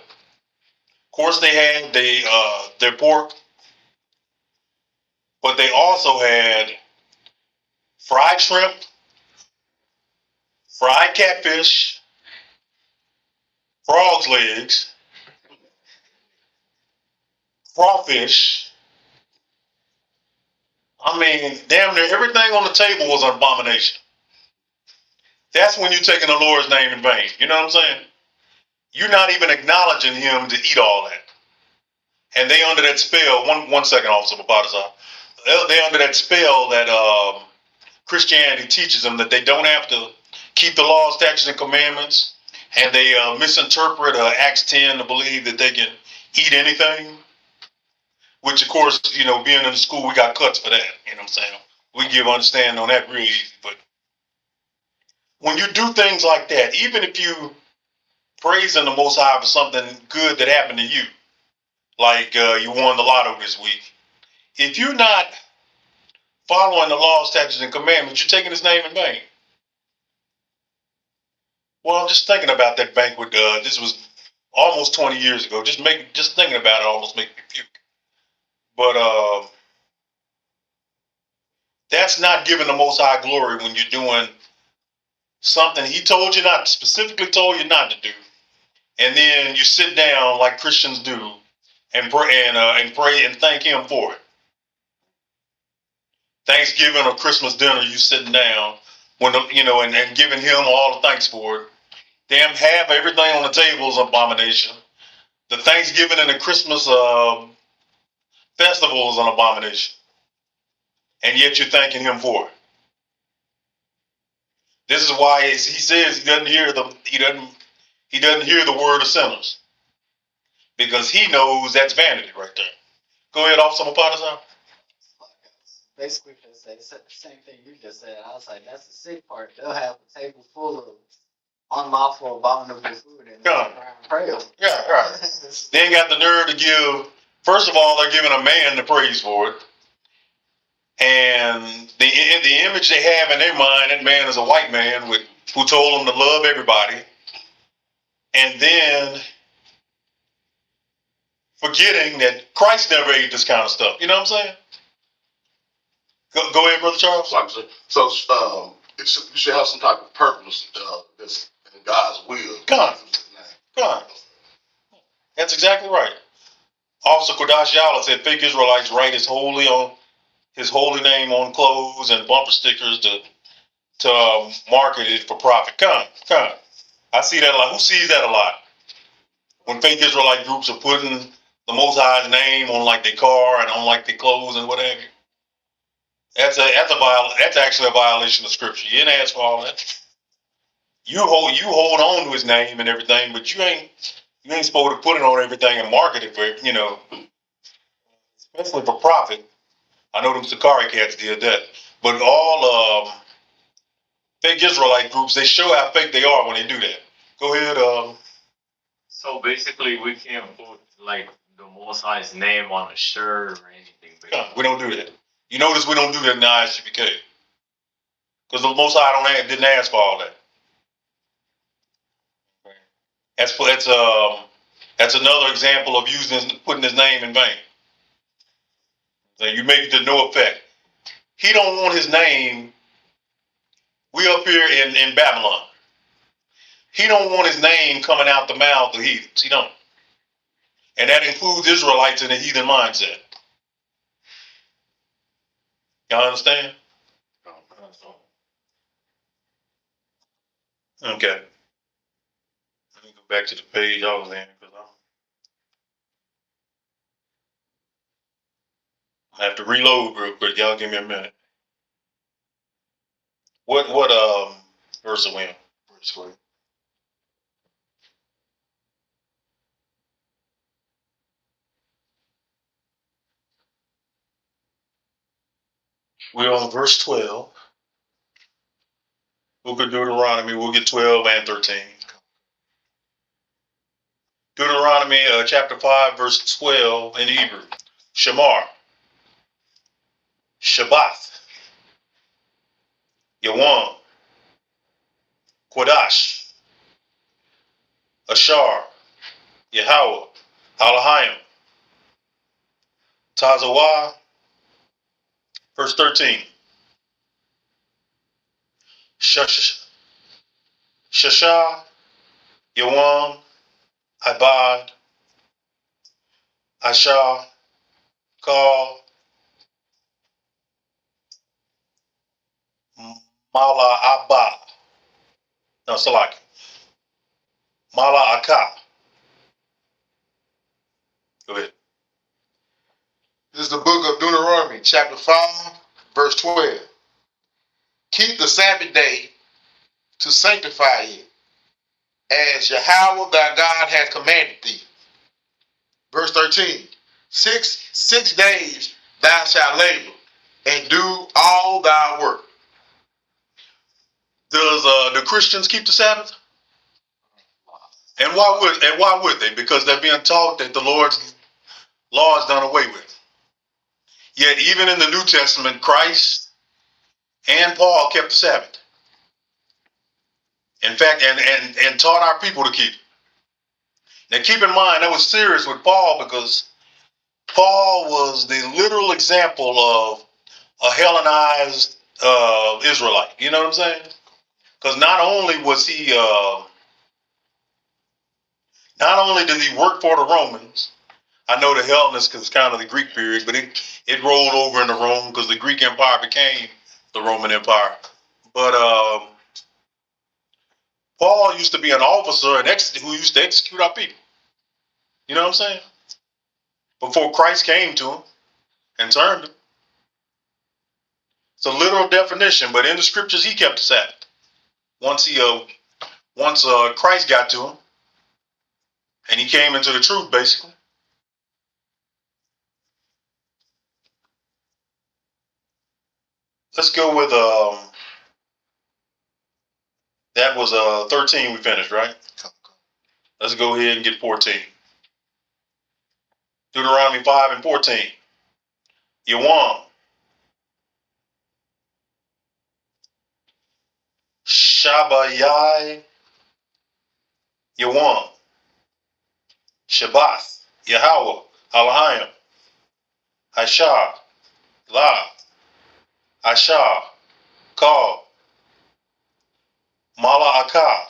course, they had their pork, but they also had fried shrimp, fried catfish, frog's legs, crawfish. I mean, damn near everything on the table was an abomination. That's when you're taking the Lord's name in vain. You know what I'm saying? You're not even acknowledging him to eat all that. And they under that spell, one second, Officer Babatazar. They under that spell that Christianity teaches them that they don't have to keep the laws, statutes, and commandments. And they misinterpret Acts 10 to believe that they can eat anything. Which, of course, being in the school, we got cuts for that. You know what I'm saying? We give understanding on that real easy. But when you do things like that, even if you praising the Most High for something good that happened to you, like you won the lotto this week, if you're not following the law, statutes, and commandments, you're taking his name in vain. Well, I'm just thinking about that banquet. This was almost 20 years ago. Just thinking about it almost makes me puke. But that's not giving the Most High glory when you're doing something he told you not, specifically told you not to do, and then you sit down like Christians do and pray and thank him for it. Thanksgiving or Christmas dinner, you sitting down and giving him all the thanks for it. Damn, half everything on the table is an abomination. The Thanksgiving and the Christmas festival is an abomination, and yet you're thanking him for it. This is why he says he doesn't hear the word of sinners, because he knows that's vanity right there. Go ahead, Officer Mapadazan. Basically, just say the same thing you just said. I was like, that's the sick part. They'll have a table full of unlawful, abominable food and pray over. Yeah, right. They ain't got the nerve to give. First of all, they're giving a man the praise for it. And the image they have in their mind, that man is a white man who told them to love everybody. And then forgetting that Christ never ate this kind of stuff. You know what I'm saying? Go ahead, Brother Charles. So you should have some type of purpose that's in God's will. Come on. That's exactly right. Officer Kodash Yala said fake Israelites write his holy name on clothes and bumper stickers to market it for profit. Come. I see that a lot. Who sees that a lot? When fake Israelite groups are putting the Most High's name on like their car and on like their clothes and whatever. That's actually a violation of Scripture. You didn't ask for all that. You hold on to his name and everything, but you ain't supposed to put it on everything and market it for, especially for profit. I know them Sakari cats did that, but all fake Israelite groups, they show how fake they are when they do that. Go ahead. So basically, we can't put like the Most High's name on a shirt or anything. We don't do that. You notice we don't do that in the ISUPK because the Most High didn't ask for all that. That's another example of putting his name in vain. So you make it to no effect. He don't want his name. We up here in Babylon. He don't want his name coming out the mouth of heathens. He don't. And that includes Israelites in a heathen mindset. Y'all understand? Okay. Let me go back to the page I was in because I have to reload real quick. Y'all give me a minute. What verse are we in? Verse 20. We're on verse 12. Book of Deuteronomy. We'll get 12 and 13. Deuteronomy chapter 5, verse 12 in Hebrew. Shamar. Shabbath. Yawam. Quadash. Ashar. Yahweh. Alahayim. Tazawah. Verse 13. Shashah. Yawam. Ibad. Ashar. Kal. Mala Abba. No, Salaki. Mala Akah. Go ahead. This is the book of Deuteronomy, chapter 5, verse 12. Keep the Sabbath day to sanctify it, as Yahweh thy God hath commanded thee. Verse 13. Six days thou shalt labor and do all thy work. Does the Christians keep the Sabbath? And why would they? Because they're being taught that the Lord's law is done away with. Yet even in the New Testament, Christ and Paul kept the Sabbath. In fact, and taught our people to keep it. Now keep in mind that was serious with Paul because Paul was the literal example of a Hellenized Israelite. You know what I'm saying? Because not only did he work for the Romans. I know the Hellenists is kind of the Greek period, but it rolled over into Rome because the Greek Empire became the Roman Empire. But Paul used to be an officer who used to execute our people. You know what I'm saying? Before Christ came to him and turned him. It's a literal definition, but in the scriptures he kept the Sabbath. Once Christ got to him and he came into the truth, basically. Let's go with that was 13 we finished, right? Let's go ahead and get 14. Deuteronomy 5 and 14. Yawam. Shabbayai. Yawam. Shabbath. Yahweh. Alahayim. Ashar. La. Ashar. Kal. Mala Akah.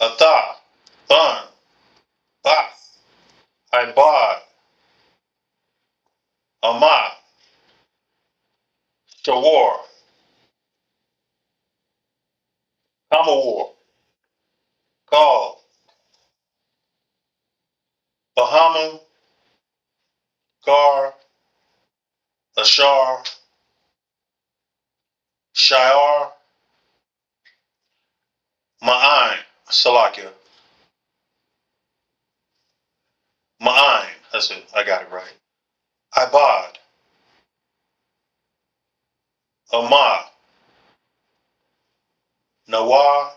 Atha, Thun, Bath, Ibad, Amah, Shawar, Hamawar, Gal, Bahaman, Gar, Ashar, Shiar, Ma'ain, Salakia, Ma'ain, that's it, I got it right. Ibad, Amah, Nawah,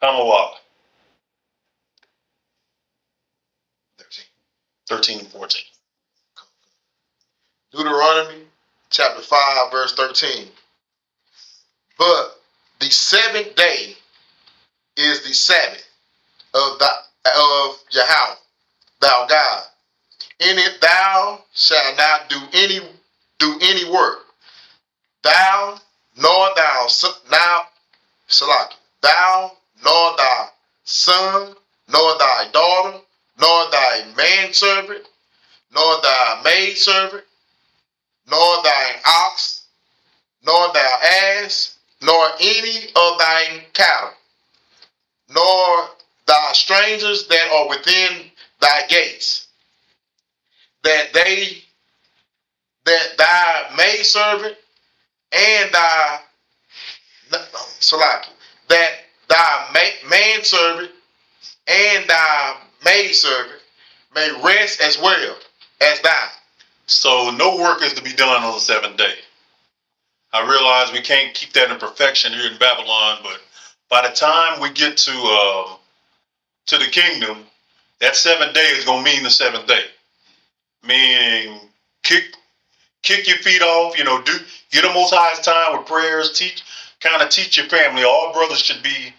Hamawah, 13 and 14. Deuteronomy chapter 5, verse 13. But the seventh day is the Sabbath of Yahweh, thou God. In it thou shalt not do any work. Thou nor thou nor thy son, nor thy daughter, nor thy manservant, nor thy maidservant, nor thine ox, nor thy ass, nor any of thine cattle, nor thy strangers that are within thy gates, that thy maidservant and thy that thy manservant and thy maidservant may rest as well as thou. So no work is to be done on the seventh day. I realize we can't keep that in perfection here in Babylon, but by the time we get to the kingdom, that seventh day is gonna mean the seventh day. Meaning kick your feet off, do get the Most High's time with prayers, teach your family. All brothers should be,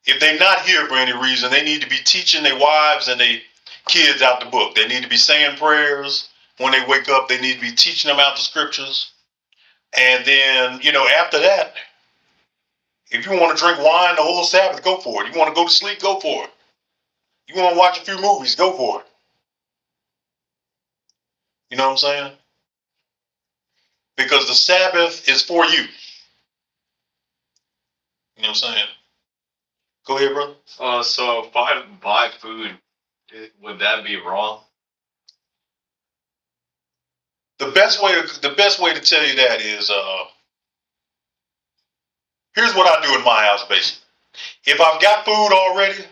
if they're not here for any reason, they need to be teaching their wives and their kids out the book. They need to be saying prayers when they wake up. They need to be teaching them out the scriptures. And then, after that, if you want to drink wine the whole Sabbath, go for it. You want to go to sleep, go for it. You want to watch a few movies, go for it. You know what I'm saying? Because the Sabbath is for you. You know what I'm saying? Go ahead, brother. So if I buy food, would that be wrong? The best way to tell you that is, here's what I do in my house, basically. If I've got food already,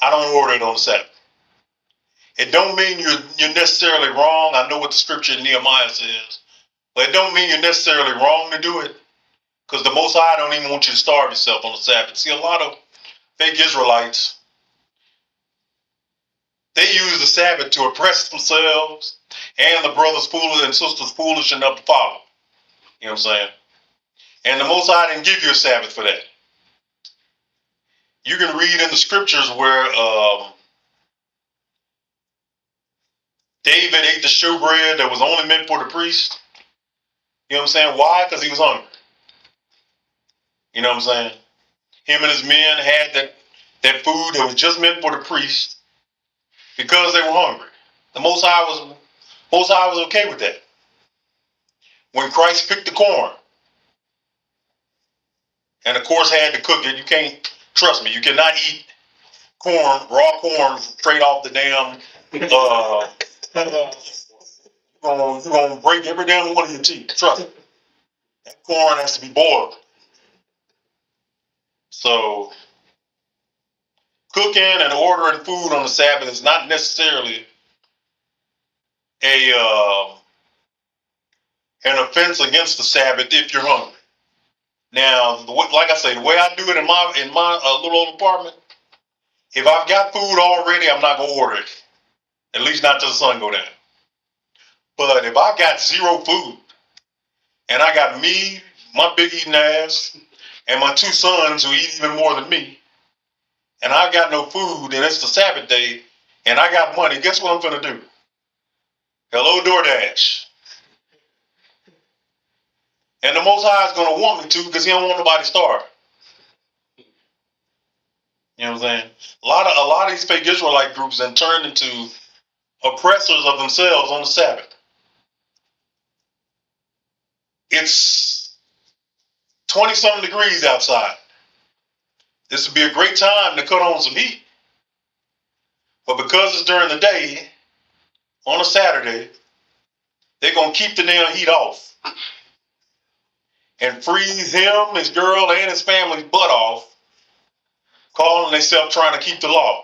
I don't order it on the Sabbath. It don't mean you're necessarily wrong. I know what the scripture in Nehemiah says, but it don't mean you're necessarily wrong to do it, because the Most High don't even want you to starve yourself on the Sabbath. See, a lot of fake Israelites, they use the Sabbath to oppress themselves and the brothers foolish and sisters foolish enough to follow. You know what I'm saying? And the Most High didn't give you a Sabbath for that. You can read in the scriptures where David ate the showbread that was only meant for the priest. You know what I'm saying? Why? Because he was hungry. You know what I'm saying? Him and his men had that food that was just meant for the priest because they were hungry. The Most High was okay with that. When Christ picked the corn, and of course had to cook it, you can't, trust me, you cannot eat corn, raw corn, straight off the damn, you're gonna break every damn one of your teeth, trust me. That corn has to be boiled. So, cooking and ordering food on the Sabbath is not necessarily an offense against the Sabbath if you're hungry. Now, like I say, the way I do it in my little old apartment, if I've got food already, I'm not gonna order it. At least not till the sun go down. But if I got zero food, and I got me, my big eating ass, and my two sons who eat even more than me, and I got no food, and it's the Sabbath day, and I got money, guess what I'm gonna do? Hello, DoorDash. And the Most High is going to want me to because he don't want nobody starving. You know what I'm saying? A lot of these fake Israelite groups then turned into oppressors of themselves on the Sabbath. It's 20-something degrees outside. This would be a great time to cut on some heat. But because it's during the day, on a Saturday, they're going to keep the damn heat off and freeze him, his girl, and his family's butt off, calling themselves trying to keep the law.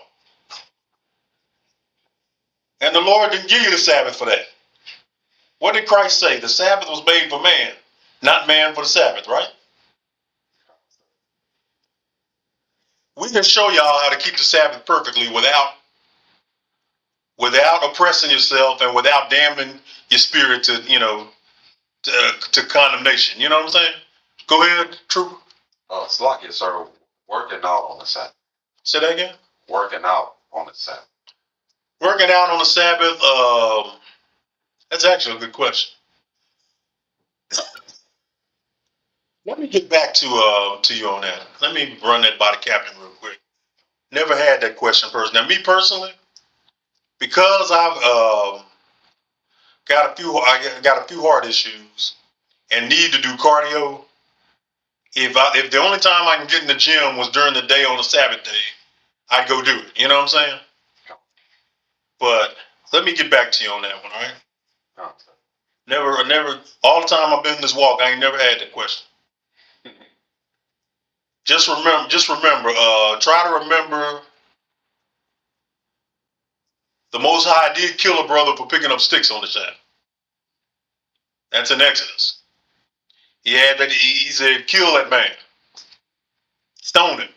And the Lord didn't give you the Sabbath for that. What did Christ say? The Sabbath was made for man, not man for the Sabbath, right? We can show y'all how to keep the Sabbath perfectly without oppressing yourself and without damning your spirit to, to condemnation. You know what I'm saying? Go ahead, True. Slakia, sir, working out on the Sabbath. Say that again? Working out on the Sabbath. Working out on the Sabbath, that's actually a good question. Let me get back to you on that. Let me run that by the captain real quick. Never had that question personally. Now, me personally, because I've got a few heart issues and need to do cardio. If the only time I can get in the gym was during the day on a Sabbath day, I'd go do it. You know what I'm saying? But let me get back to you on that one, all right? Never. All the time I've been in this walk, I ain't never had that question. Just remember. Try to remember. The Most High did kill a brother for picking up sticks on the Sabbath. That's in Exodus. He said, kill that man, stone him,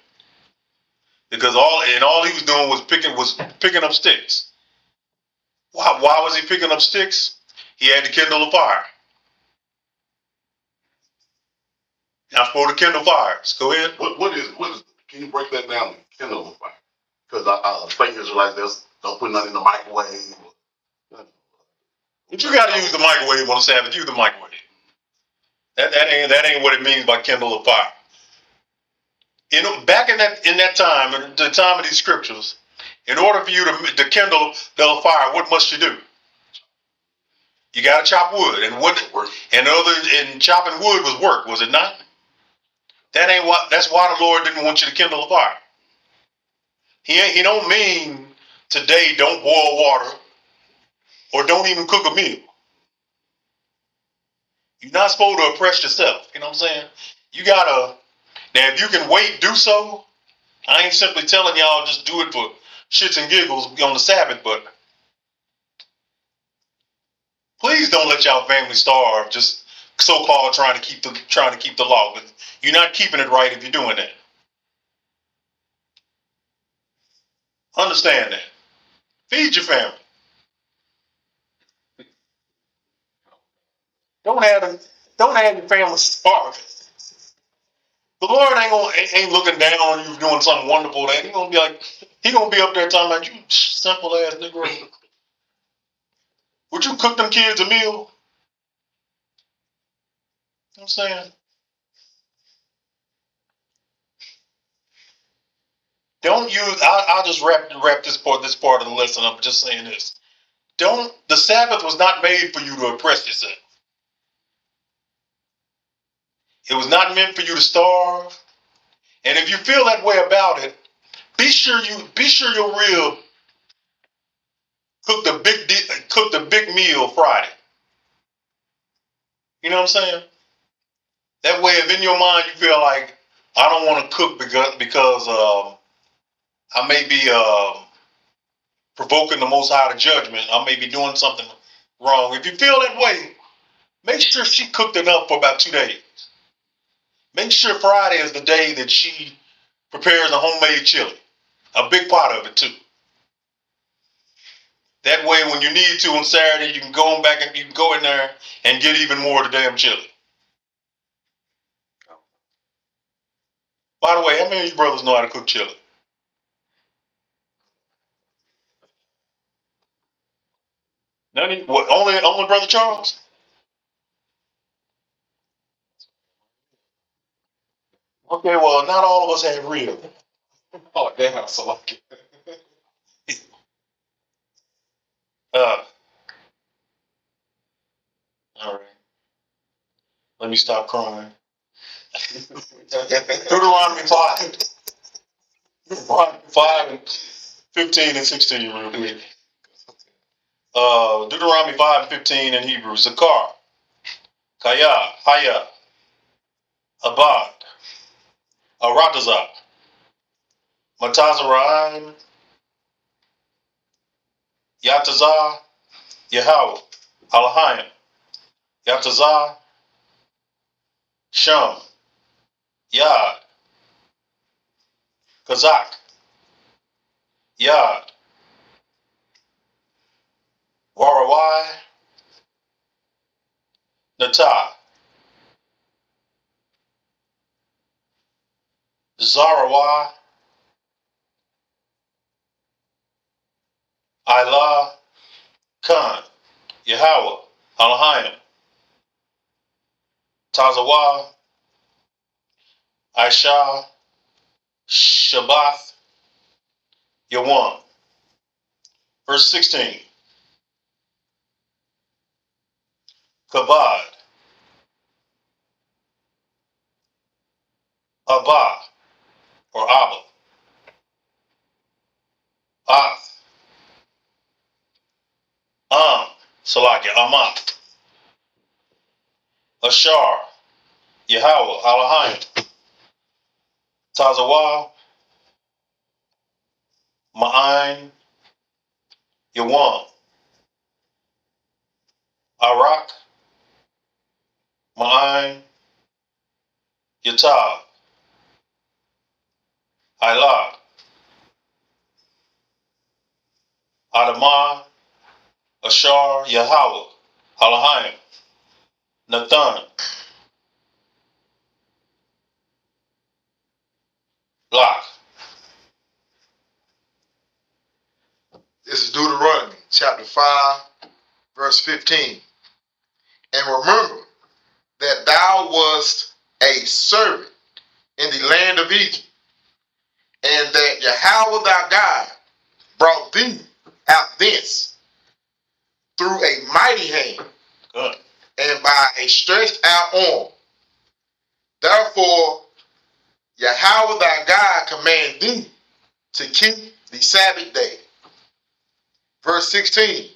because all he was doing was picking up sticks. Why was he picking up sticks? He had to kindle a fire. Now for the kindle fires, go ahead. What is? Can you break that down? Kindle a fire. Because I think Israelites don't put nothing in the microwave. But you got to use the microwave on the Sabbath. Use the microwave. That ain't what it means by kindle a fire. Back in that time, in the time of these scriptures, in order for you to kindle the fire, what must you do? You got to chop wood, and chopping wood was work, was it not? That's why the Lord didn't want you to kindle a fire. He don't mean today don't boil water or don't even cook a meal. You're not supposed to oppress yourself. You know what I'm saying? You gotta. Now, if you can wait, do so. I ain't simply telling y'all just do it for shits and giggles on the Sabbath, but please don't let y'all family starve just so-called trying to keep the law. But you're not keeping it right if you're doing that. Understand that. Feed your family. Don't have your family starving. The Lord ain't looking down on you doing something wonderful. He gonna be up there talking about you simple ass nigga. Would you cook them kids a meal? You know what I'm saying? Don't use. I'll just wrap this part of the lesson up just saying this. The Sabbath was not made for you to oppress yourself. It was not meant for you to starve. And if you feel that way about it, be sure your rib cook the big meal Friday. You know what I'm saying? That way, if in your mind you feel like I don't want to cook because I may be provoking the Most High to judgment, I may be doing something wrong. If you feel that way, make sure she cooked enough for about 2 days. Make sure Friday is the day that she prepares a homemade chili, a big pot of it too. That way, when you need to on Saturday, you can go back and you can go in there and get even more of the damn chili. By the way, how many of you brothers know how to cook chili? None of you? What, only Brother Charles? Okay, well, not all of us have rib. Oh, damn, so like All right. Let me stop crying. Deuteronomy 5. Deuteronomy 5 and 15 and 16 real quick. Deuteronomy 5 and 15 in Hebrew. Zakar, Kaya, Haya, Abad, Aratazah, Matazaraim, Yatazah, Yahweh, Alahayim, Yatazah, Shum, Yad, Kazak, Yad, Warawai, Natah, Zarawai, Ilah, Khan, Yahweh, Alahayim, Tazawah, Aisha, Shabbath, Yawan. Verse 16. Kabad, Abba, or Abba, Ath, Salakia, Amat, Ashar, Yahweh, Alahayim, Tazawah, Ma'ain, Yawan, Arak, Ma'ain, Yatab, Ilah, Adamah, Ashar, Yahweh, Alahayim, Nathan, Lach. This is Deuteronomy chapter 5, verse 15. And remember that thou wast a servant in the land of Egypt, and that Yahweh thy God brought thee out thence through a mighty hand Good. and by a stretched out arm. Therefore, Yahweh thy God command thee to keep the Sabbath day. Verse 16.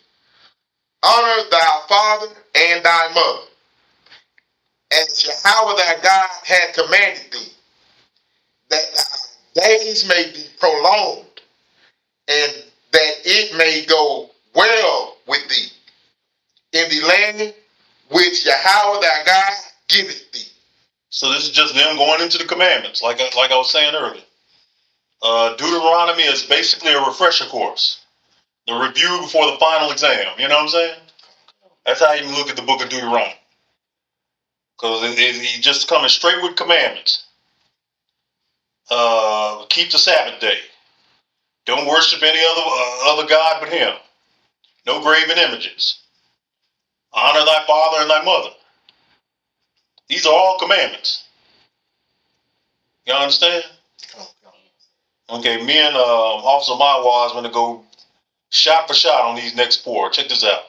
Honor thy father and thy mother, as Yahweh thy God hath commanded thee, that thy days may be prolonged, and that it may go well with thee in the land which Yahweh thy God giveth thee. So this is just them going into the commandments, like I was saying earlier. Deuteronomy is basically a refresher course, the review before the final exam. You know what I'm saying? That's how you look at the book of Deuteronomy, because he's just coming straight with commandments. Keep the Sabbath day. Don't worship any other god but him. No graven images. Honor thy father and thy mother. These are all commandments. You understand? Okay, me and Officer Mawa is going to go shot for shot on these next four. Check this out.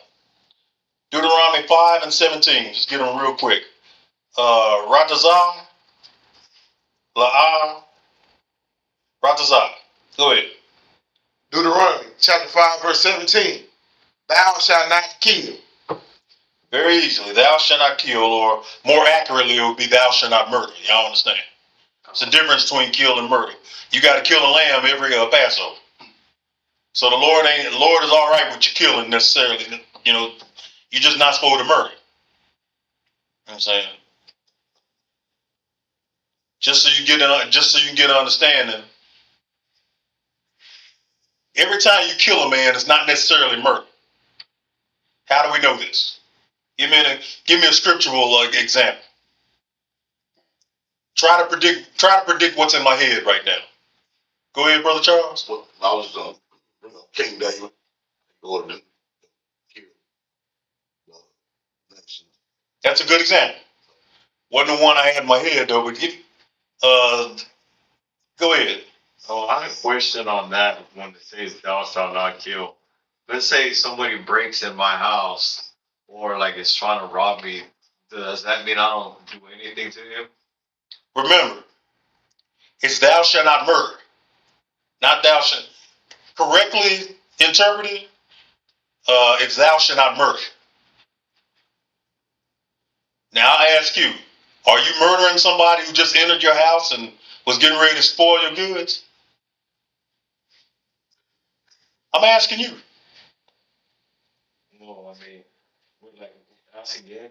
Deuteronomy 5 and 17. Just get them real quick. Ratazah, La'ah, Ratazah. Go ahead. Deuteronomy chapter 5, verse 17. Thou shalt not kill. Very easily. Thou shalt not kill, or more accurately, it would be thou shalt not murder. Y'all understand? It's the difference between kill and murder. You got to kill a lamb every Passover. So the Lord is all right with you killing necessarily. You know, you're just not supposed to murder. You know what I'm saying? Just so you get an understanding. Every time you kill a man, it's not necessarily murder. How do we know this? Give me a scriptural example. Try to predict what's in my head right now. Go ahead, Brother Charles. Well, I was King David ordered them to kill the nation. That's a good example. Wasn't the one I had in my head though, but Go ahead. Oh, I have a question on that when it says thou shalt not kill. Let's say somebody breaks in my house or like is trying to rob me. Does that mean I don't do anything to him? Remember, it's thou shalt not murder, not thou shalt. Correctly interpreted, it's thou shalt not murder. Now I ask you, are you murdering somebody who just entered your house and was getting ready to spoil your goods? I'm asking you. No, I mean, like, ask again.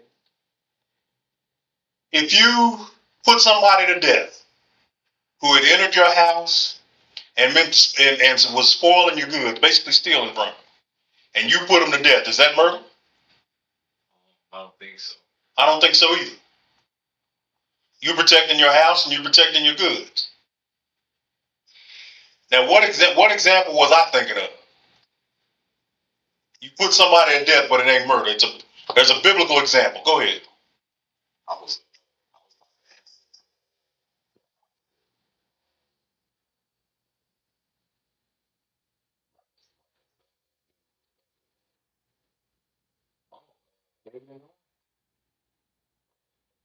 If you put somebody to death who had entered your house and was spoiling your goods, basically stealing from you, and you put them to death, is that murder? I don't think so. I don't think so either. You're protecting your house and you're protecting your goods. Now, what example was I thinking of? You put somebody to death, but it ain't murder. There's a biblical example. Go ahead.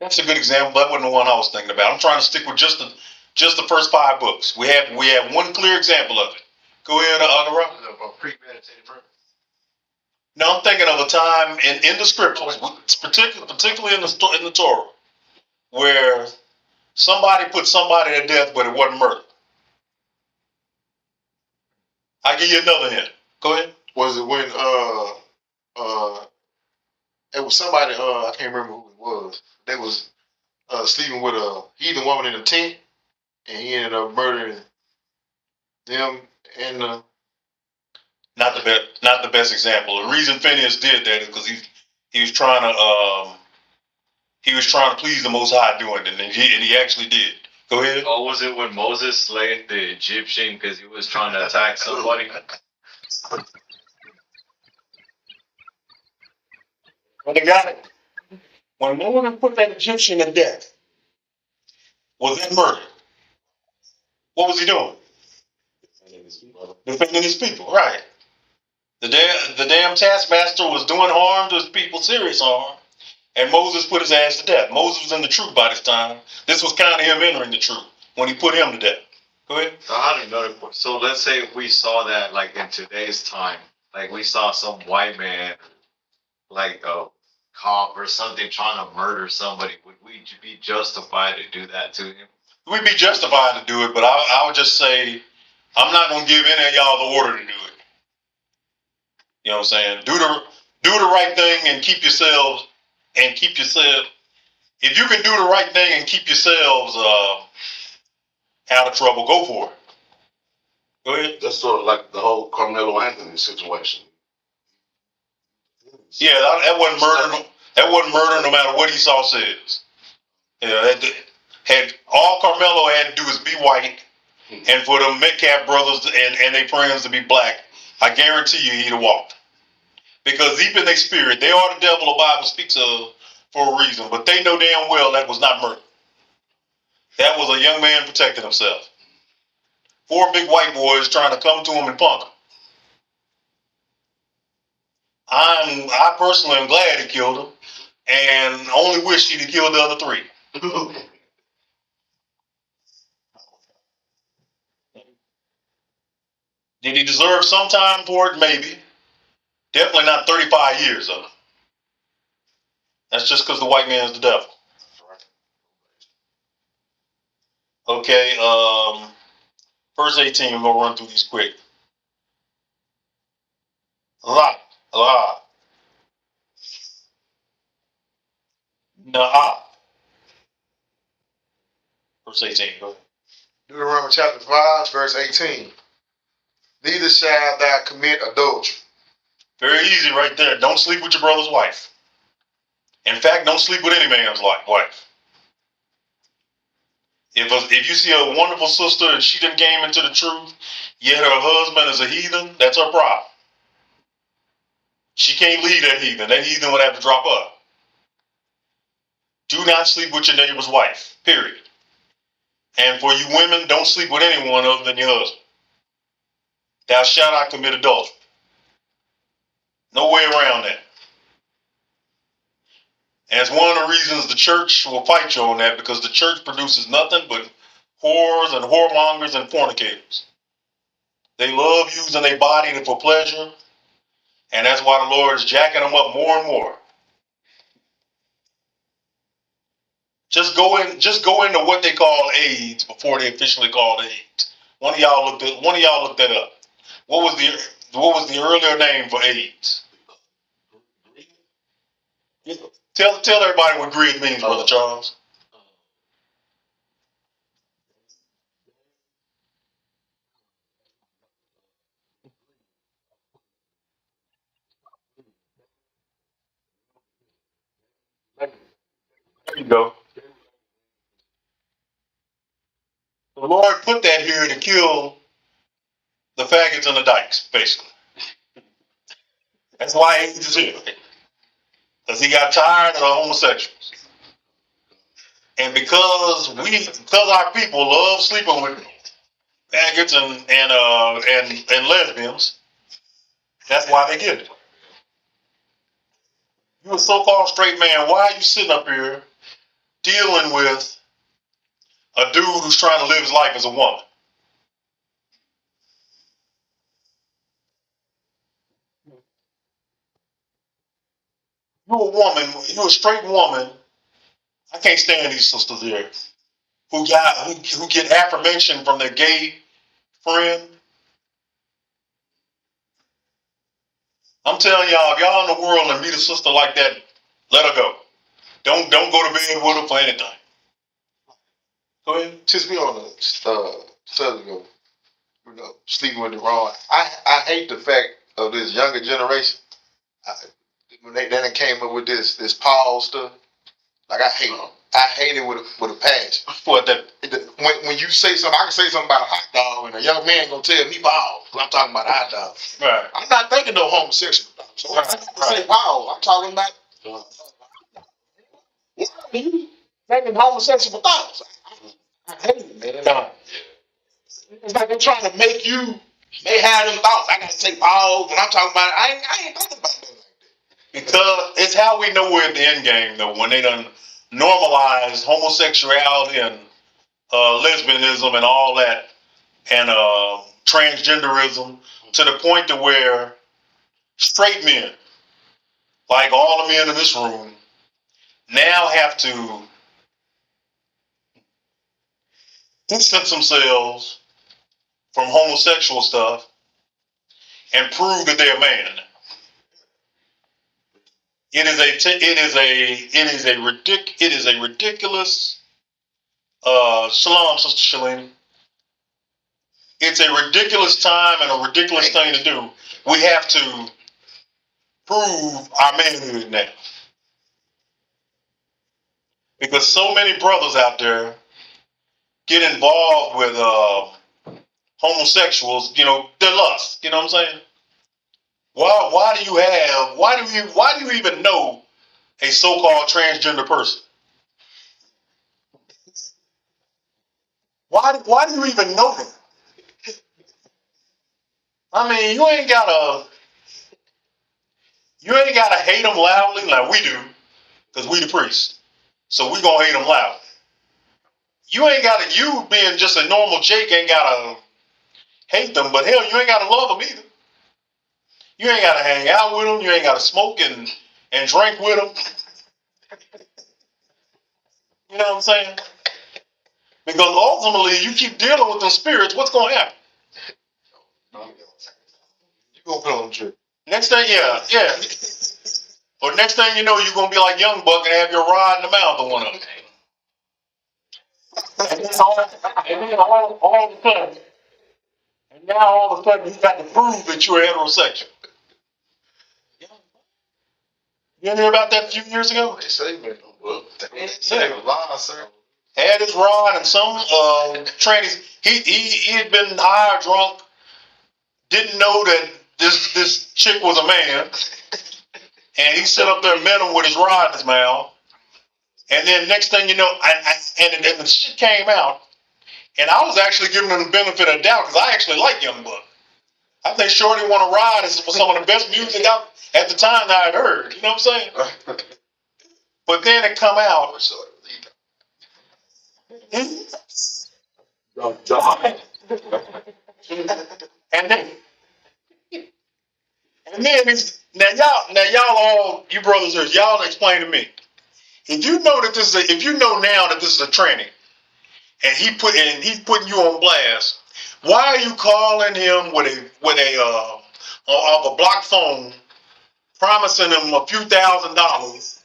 That's a good example. That wasn't the one I was thinking about. I'm trying to stick with just the first 5 books. We have one clear example of it. Go ahead, Rob. Premeditated murder. Now I'm thinking of a time in the scriptures, particularly in the Torah, where somebody put somebody to death, but it wasn't murder. I'll give you another hint. Go ahead. Was it when it was somebody I can't remember who it was. They was sleeping with a heathen woman in a tent, and he ended up murdering them and Not the best example. The reason Phineas did that is because he was trying to please the Most High doing it, and he actually did. Go ahead. Or was it when Moses slayed the Egyptian because he was trying to attack somebody? Well, they got it. When Moses put that Egyptian to death, was that murder? What was he doing? Defending his people, right? The damn taskmaster was doing harm to his people, serious harm, and Moses put his ass to death. Moses was in the truth by this time. This was kind of him entering the truth when he put him to death. Go ahead. I don't know. So let's say if we saw that like in today's time, like we saw some white man, like a cop or something, trying to murder somebody, would we be justified to do that to him? We'd be justified to do it, but I would just say I'm not going to give any of y'all the order to do it. You know what I'm saying? Do the right thing and keep yourselves. If you can do the right thing and keep yourselves out of trouble, go for it. Go ahead. That's sort of like the whole Carmelo Anthony situation. Yeah, that wasn't murder. That wasn't murder, no matter what Esau says. You know, all Carmelo had to do is be white, and for the Metcalf brothers and their friends to be black. I guarantee you he'd have walked. Because deep in their spirit, they are the devil the Bible speaks of for a reason. But they know damn well that was not murder. That was a young man protecting himself. 4 big white boys trying to come to him and punk him. I personally am glad he killed him, and only wish he'd have killed the other 3. Did he deserve some time for it? Maybe. Definitely not 35 years of it. That's just because the white man's the devil. Okay, verse 18, we're going to run through these quick. La. Nah. Verse 18, go ahead. Deuteronomy chapter 5, verse 18. Neither shall thou commit adultery. Very easy right there. Don't sleep with your brother's wife. In fact, don't sleep with any man's wife. If you see a wonderful sister and she done came into the truth, yet her husband is a heathen, that's her problem. She can't leave that heathen. That heathen would have to drop her. Do not sleep with your neighbor's wife, period. And for you women, don't sleep with anyone other than your husband. Thou shalt not commit adultery. No way around that. And it's one of the reasons the church will fight you on that, because the church produces nothing but whores and whoremongers and fornicators. They love using their body for pleasure, and that's why the Lord is jacking them up more and more. Just go into what they call AIDS before they officially called AIDS. One of y'all looked that up. What was the earlier name for AIDS? Tell everybody what grid means, Brother Charles. There you go. The Lord put that here to kill the faggots and the dykes, basically. That's why AIDS is here. Because he got tired of the homosexuals. And because our people love sleeping with faggots and lesbians, that's why they get it. You a so-called straight man, why are you sitting up here dealing with a dude who's trying to live his life as a woman? You're a woman, you're a straight woman. I can't stand these sisters here who get affirmation from their gay friend. I'm telling y'all, if y'all in the world and meet a sister like that, let her go. Don't go to bed with her for anything. Go ahead. Since we on the subject of sleeping with the wrong, I hate the fact of this younger generation. When they came up with this Paul stuff, like I hate it with a passion. What that? When you say something, I can say something about a hot dog, and a young man gonna tell me Paul. I'm talking about a hot dog. Right. I'm not thinking no homosexual. So I say Paul. I'm talking about. Why are you thinking homosexual thoughts? I hate it, man. It's like they're trying to make you. They have them thoughts. I gotta say Paul when I'm talking about it. I ain't thinking about that like that. Because it's how we know we're at the end game, though, when they done normalize homosexuality and lesbianism and all that, and transgenderism, to the point to where straight men, like all the men in this room, now have to distance themselves from homosexual stuff and prove that they're a man. It is a ridiculous. Shalom, Sister Shalini. It's a ridiculous time and a ridiculous thing to do. We have to prove our manhood now, because so many brothers out there get involved with homosexuals. Their lust. You know what I'm saying? Why do you even know a so-called transgender person? Why do you even know them? I mean, you ain't gotta hate them loudly like we do, because we the priests. So we gonna hate them loud. You being just a normal Jake ain't gotta hate them, but hell, you ain't gotta love them either. You ain't gotta hang out with them. You ain't gotta smoke and drink with them. You know what I'm saying? Because ultimately, you keep dealing with them spirits, what's gonna happen? You gonna put on the trip. Next thing, yeah. Or next thing you know, you're gonna be like Young Buck and have your rod in the mouth of one of them. And then all of a sudden, you got to prove that you're heterosexual. You didn't hear about that a few years ago? They say, man, sir. Had his rod and some trannies. He had been high or drunk, didn't know that this chick was a man, and he set up there and met him with his rod in his mouth. And then next thing you know, and the shit came out, And I was actually giving them the benefit of the doubt because I actually like Young Buck. I think Shorty Wanna Ride is some of the best music out at the time that I had heard. You know what I'm saying? But then it come out. And then it's, now y'all all, you brothers here, y'all explain to me. If you know that this is if you know now that this is a tranny, and he's putting you on blast, why are you calling him with a block phone, promising him a few $1,000s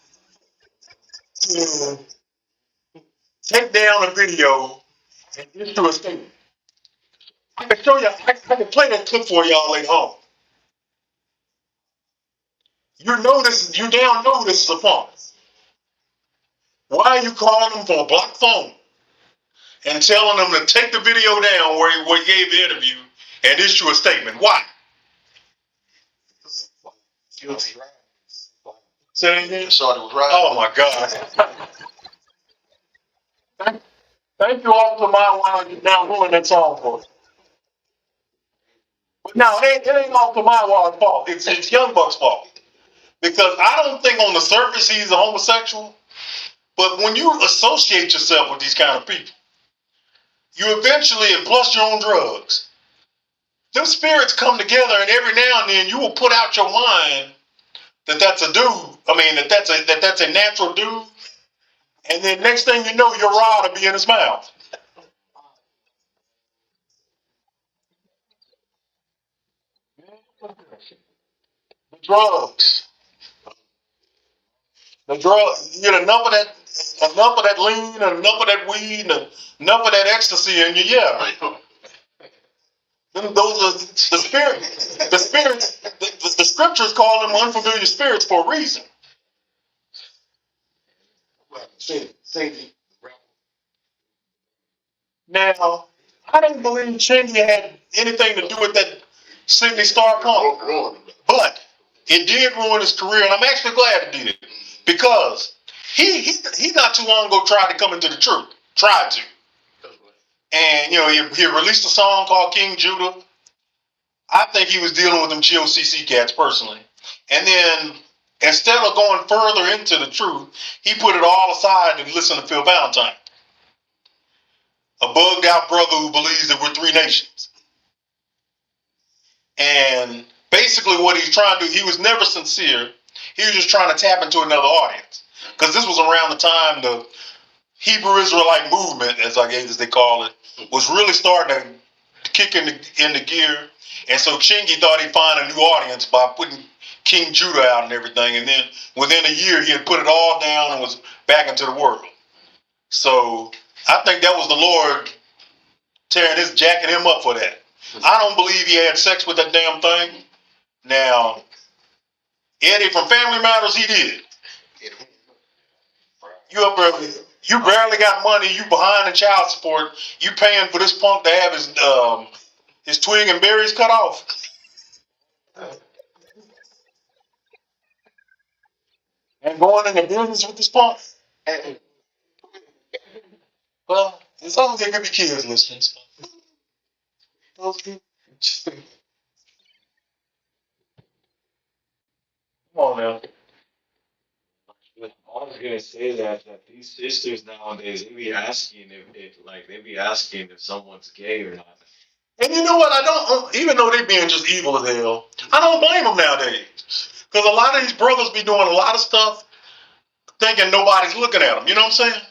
to take down a video and issue a statement? I can show you. I can play that clip for y'all later on. You now know this is a punk. Why are you calling him for a block phone and telling him to take the video down where he gave the interview and issue a statement? Why? Say that again? Shorty was right. Oh my God. Thank you all for my while you now ruined that song for us. But now it ain't all for my wild's fault. It's Young Buck's fault. Because I don't think on the surface he's a homosexual. But when you associate yourself with these kind of people, you eventually, and plus you're on drugs, them spirits come together, and every now and then you will put out your mind that that's a dude. I mean, that's a natural dude. And then next thing you know, your rod will be in his mouth. The drugs. You get enough of that lean, and enough of that weed, and enough of that ecstasy in you, yeah. Those are the spirits. The spirits. The scriptures call them unfamiliar spirits for a reason. Now, I don't believe Chingy had anything to do with that Sydney Star punk, but it did ruin his career, and I'm actually glad it did, because he not too long ago tried to come into the truth, and he released a song called King Judah. I think he was dealing with them GOCC cats personally, and then instead of going further into the truth, he put it all aside and listened to Phil Valentine, a bugged out brother who believes that we're three nations. And basically what he's trying to do, he was never sincere. He was just trying to tap into another audience. Because this was around the time the Hebrew Israelite movement, as they call it, was really starting to kick into gear. And so Chingy thought he'd find a new audience by putting King Judah out and everything. And then within a year, he had put it all down and was back into the world. So I think that was the Lord jacking him up for that. I don't believe he had sex with that damn thing. Now, Eddie from Family Matters, he did. You barely got money. You behind in child support. You paying for this punk to have his twig and berries cut off. And going into business with this punk. Well, as long as there could be kids listening. Those people. Come on now. I was gonna say that these sisters nowadays they be asking if someone's gay or not. And you know what? I don't, even though they being just evil as hell, I don't blame them nowadays. Because a lot of these brothers be doing a lot of stuff thinking nobody's looking at them. You know what I'm saying?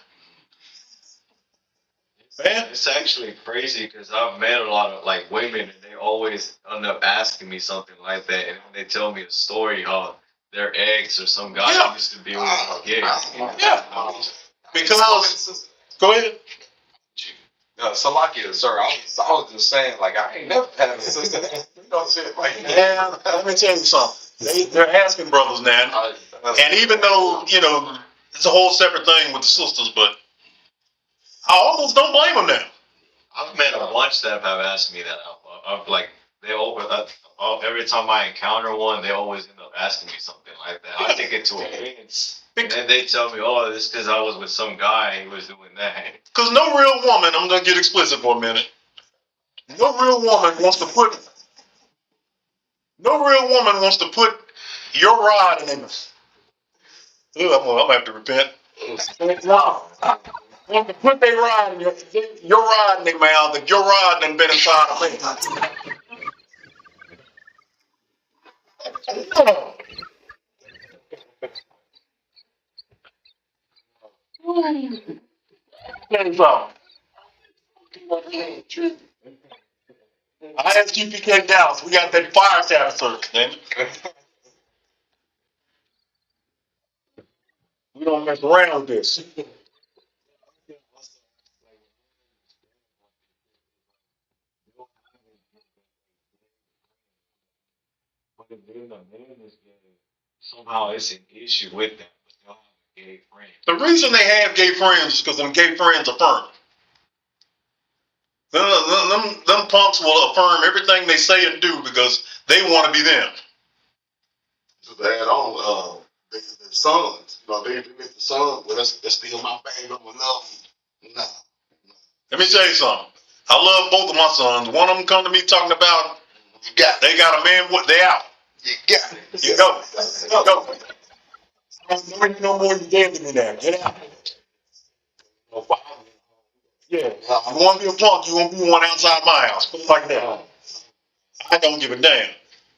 Man. It's actually crazy because I've met a lot of women and they always end up asking me something like that, and they tell me a story how their ex or some guy used to be with a gay. Yeah. Because go ahead. Salakia, sir, I was just saying, I ain't never had a sister. Shit like that. Yeah, let me tell you something. They're asking brothers now. And even though, it's a whole separate thing with the sisters, but I almost don't blame them now. I've met a bunch that have asked me that. Every time I encounter one, they always end up asking me something like that. I take it to offense. And then they tell me, oh, this because I was with some guy and he was doing that. Because no real woman, I'm going to get explicit for a minute. No real woman wants to put your rod in them. I'm going to have to repent. No. Want to put their rod in your rod in their mouth if your rod done been inside of me. ISUPK Dallas, we got that fire Sabbath service, damn it. We don't mess around with this. But if they're not in this game, somehow it's an issue with them. But they'll have a gay friend. The reason they have gay friends is because them gay friends affirm. Them punks will affirm everything they say and do because they want to be them. Just to add on, their sons, they with the son, well, that's still my baby, I'm gonna love him. No. Let me tell you something. I love both of my sons. One of them come to me talking about they got a man, they out. You got it. You go. Go. No more, you dead to me now. Get out. Yeah. You want to be a punk, you won't be one outside my house. Put it like that. I don't give a damn.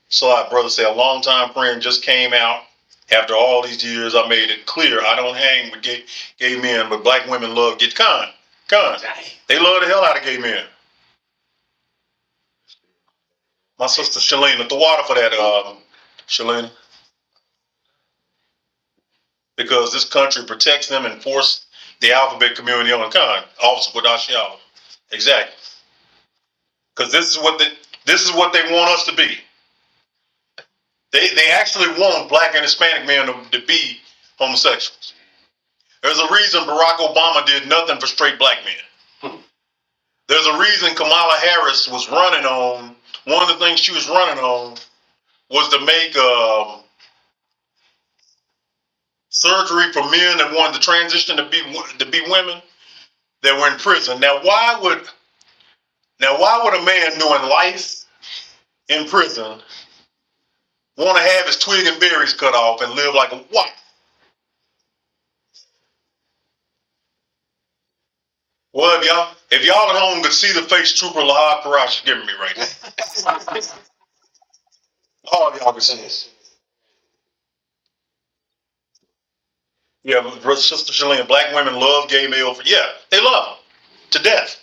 So our brother said, a longtime friend just came out. After all these years, I made it clear I don't hang with gay men, but black women love get con. They love the hell out of gay men. My sister Shalene, the water for that, Shalene. Because this country protects them and force the alphabet community on con. Officer Budashiala. Exactly. Because this is what they want us to be. They actually want black and Hispanic men to be homosexuals. There's a reason Barack Obama did nothing for straight black men. There's a reason Kamala Harris was running on, one of the things she was running on was to make surgery for men that wanted to transition to be women that were in prison. Now why would a man doing life in prison want to have his twig and berries cut off and live like a wife? Well, if y'all at home could see the face Trooper Lahad Parash is giving me right now. All of y'all can see this. Yeah, brother, sister Shalene, black women love gay male. They love them to death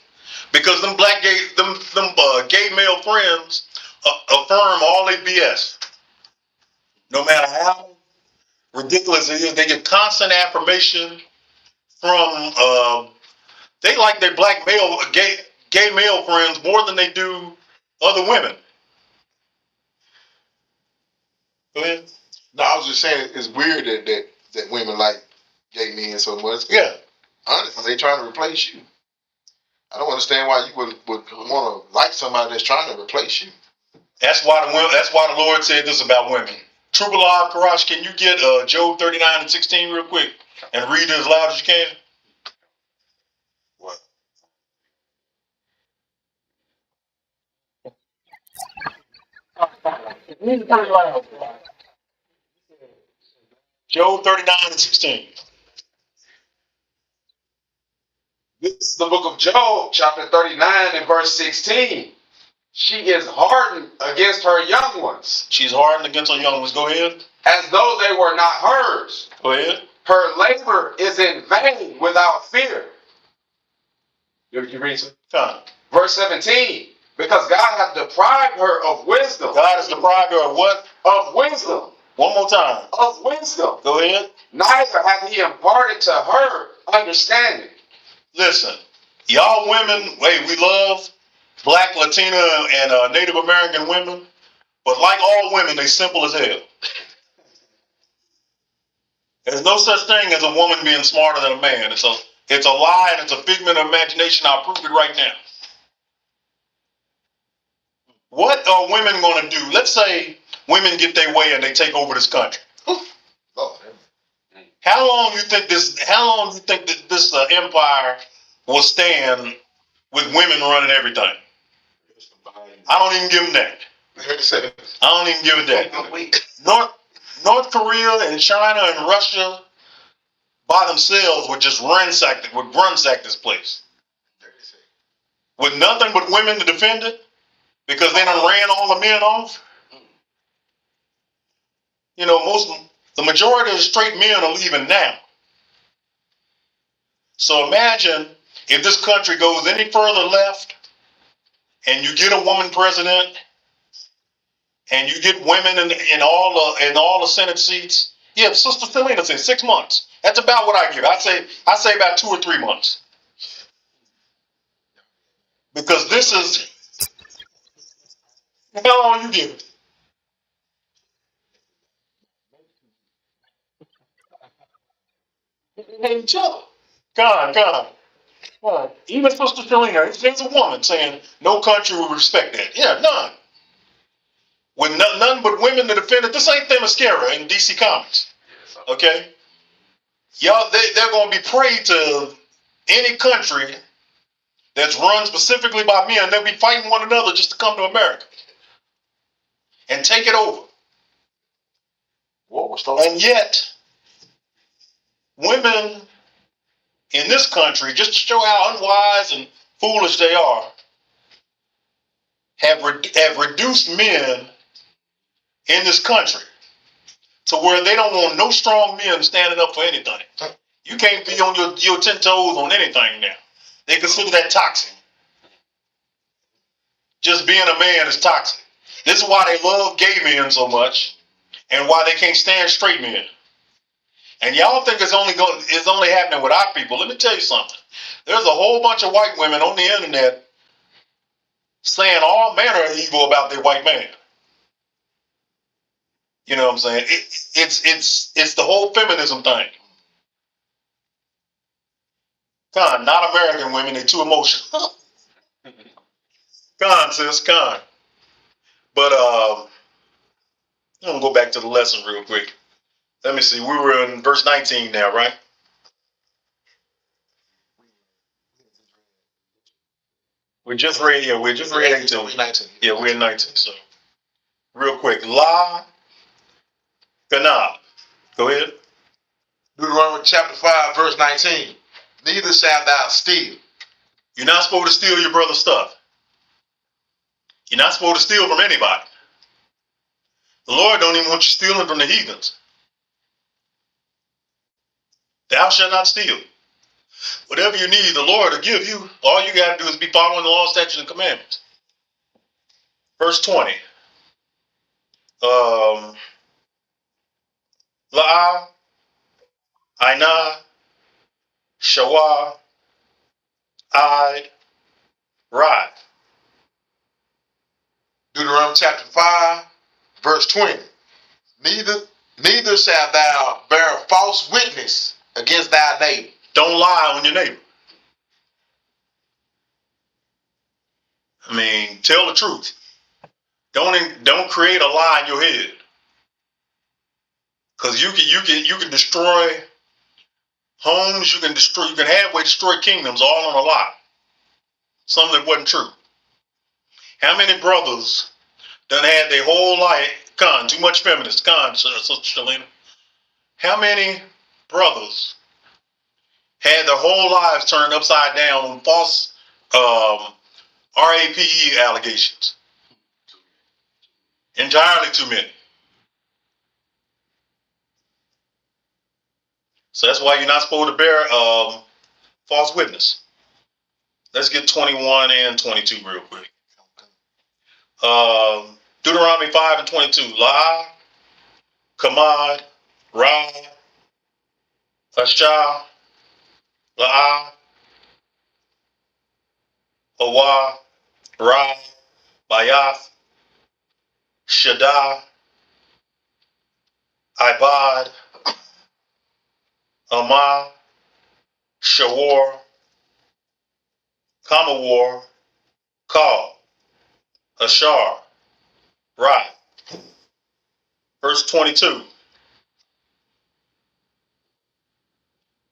because them gay male friends affirm all their BS. No matter how ridiculous it is, they get constant affirmation from. They like their gay male friends more than they do other women. Go ahead. No, I was just saying it's weird that women like gay men so much. Yeah. Honestly, they trying to replace you. I don't understand why you would want to like somebody that's trying to replace you. That's why the Lord said this about women. Trooper Lahad Parash, can you get Job 39:16 real quick and read it as loud as you can? What? Job 39:16. This is the book of Job, chapter 39 and verse 16. She is hardened against her young ones. She's hardened against her young ones. Go ahead. As though they were not hers. Go ahead. Her labor is in vain without fear. You read it? Verse 17. Because God hath deprived her of wisdom. God has deprived her of what? Of wisdom. One more time. Of wisdom. Go ahead. Neither hath he imparted to her understanding. Listen, y'all women, we love black, Latina, and Native American women, but like all women, they simple as hell. There's no such thing as a woman being smarter than a man. It's a lie and it's a figment of imagination. I'll prove it right now. What are women going to do? Let's say women get their way and they take over this country. How long you think that this empire will stand with women running everything? I don't even give them that. I don't even give it that. North Korea and China and Russia by themselves would just ransack this place. With nothing but women to defend it because they done ran all the men off. You know, the majority of the straight men are leaving now. So imagine if this country goes any further left and you get a woman president and you get women in all the Senate seats. Yeah, Sister Selena said 6 months. That's about what I give. I say about 2 or 3 months. Because this is how long you give it. Each other. God. Even Sister Selena, there's a woman saying no country would respect that. Yeah, none. With none but women to defend it. This ain't Themyscira in DC Comics. Okay? Y'all, they're going to be prey to any country that's run specifically by men. They'll be fighting one another just to come to America and take it over. And yet, women in this country, just to show how unwise and foolish they are, have reduced men in this country to where they don't want no strong men standing up for anything. You can't be on your 10 toes on anything now. They consider that toxic. Just being a man is toxic. This is why they love gay men so much and why they can't stand straight men. And y'all think it's only happening with our people. Let me tell you something. There's a whole bunch of white women on the internet saying all manner of evil about their white man. You know what I'm saying? It's the whole feminism thing. Con, not American women, they're too emotional. Con, sis, con. But I'm gonna go back to the lesson real quick. Let me see. We were in verse 19 now, right? We just read 18. Yeah, we're in 19. So real quick. La Kana. Go ahead. Deuteronomy chapter 5, verse 19. Neither shalt thou steal. You're not supposed to steal your brother's stuff. You're not supposed to steal from anybody. The Lord don't even want you stealing from the heathens. Thou shalt not steal. Whatever you need, the Lord will give you. All you got to do is be following the law, statutes, and commandments. Verse 20. La, Aina, Shawah, Ide, Rod. Deuteronomy chapter 5, verse 20. Neither shalt thou bear false witness against thy neighbor. Don't lie on your neighbor. I mean, tell the truth. Don't create a lie in your head. Because you can destroy homes, you can halfway destroy kingdoms all on a lie. Something that wasn't true. How many brothers done had their whole life, too much feminist, Sister Shalina. How many brothers had their whole lives turned upside down on false RAPE allegations? Entirely too many. So that's why you're not supposed to bear false witness. Let's get 21 and 22 real quick. Deuteronomy 5 and 22. La, Kamad, Ra, Asha, La, Hawa, Ra, Bayath, Shaddai, Ibad, Amah, Shawar, Kamawar, Kal, Ashar, Ra. Verse 22.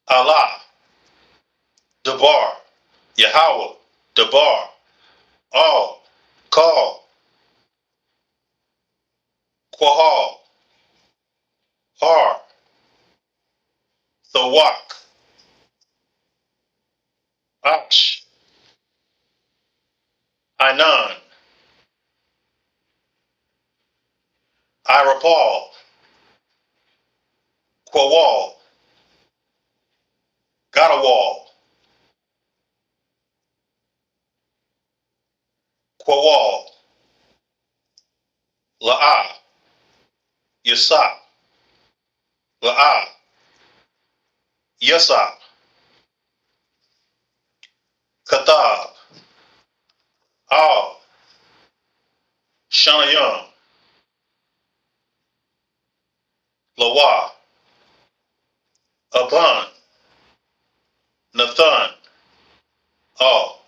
Allah, Dabar, Yahweh, Dabar, All, Call, Quahal, Har, Thawak, Ash, Anan, Irapal, Quawal, Gadawal, Quawal, La'ah, Yasap, La'ah, Yasap, Katab, Al, Shanayam, Lawa, Aban, Nathan, Al.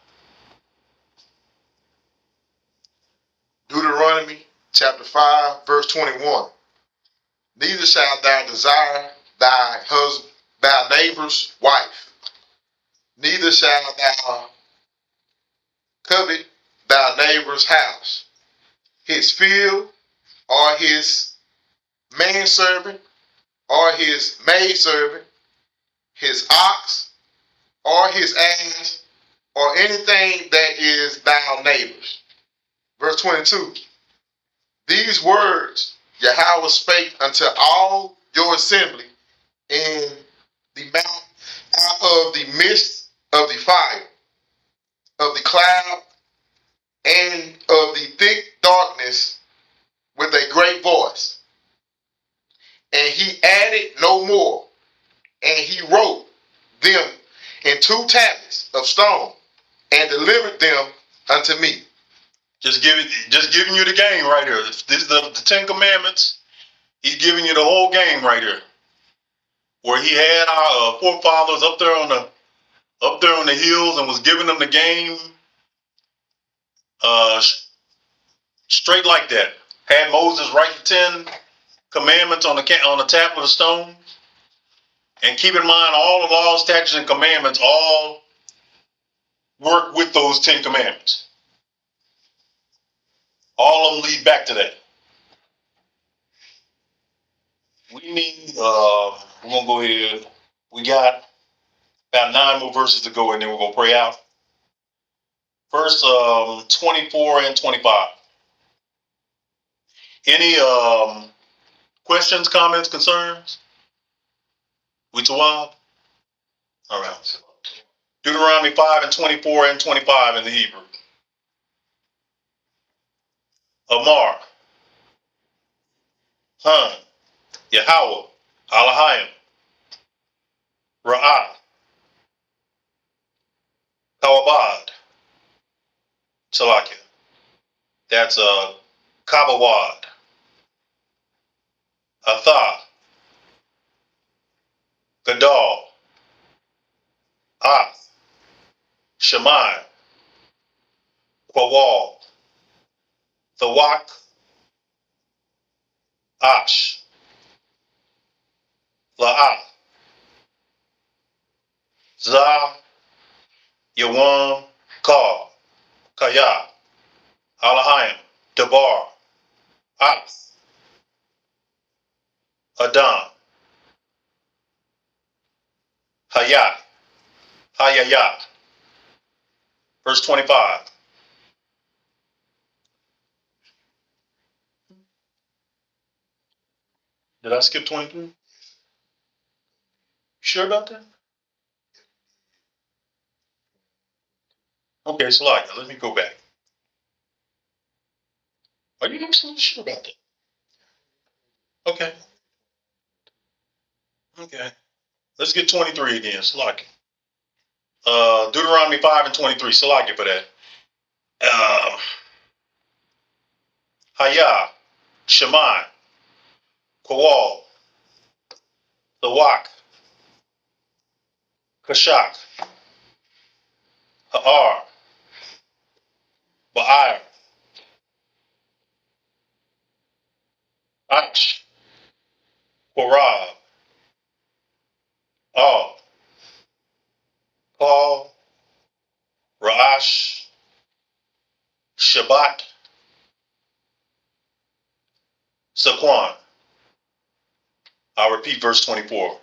Deuteronomy chapter 5, verse 21. Neither shalt thou desire thy husband, thy neighbor's wife, neither shalt thou covet thy neighbor's house, his field, or his manservant, or his maidservant, his ox, or his ass, or anything that is thou neighbor's. Verse 22. These words Yahweh spake unto all your assembly in the mount out of the midst of the fire, of the cloud, and of the thick darkness with a great voice. And he added no more, and he wrote them in 2 tablets of stone, and delivered them unto me. Just giving you the game right here. This is the 10 Commandments. He's giving you the whole game right here. Where he had our forefathers up there on the hills and was giving them the game straight like that. Had Moses write the 10 Commandments on the tablet of stone. And keep in mind, all the laws, statutes, and commandments all work with those 10 Commandments. All of them lead back to that. We need, we're going to go ahead. We got about 9 more verses to go, and then we're going to pray out. Verse 24 and 25. Any questions, comments, concerns? We tawab? All right. Deuteronomy 5 and 24 and 25 in the Hebrew. Amar, Han, Yahweh, Alahayim, Ra'ah, Kawabad, Salakia. That's Kabawad, Atha, Gadal, Ah, Shemai, Quawal, Thawak, Ash, La'ah, Zah, Yawam, Ka, Kaya, Alahayim, Dabar, As, Adam, Hayat, Hayayat. Verse 25. Did I skip 23? Sure about that? Okay, Salakia, let me go back. Are you absolutely sure about that? Okay. Okay. Let's get 23 again, Salakia. Deuteronomy 5 and 23, Salakia for that. Hayah, Shemai, Kawal, Thawak, Kashak, Ha'ar, Ba'ir, Ach, Korab, Al, Zaquan. I'll repeat verse 24.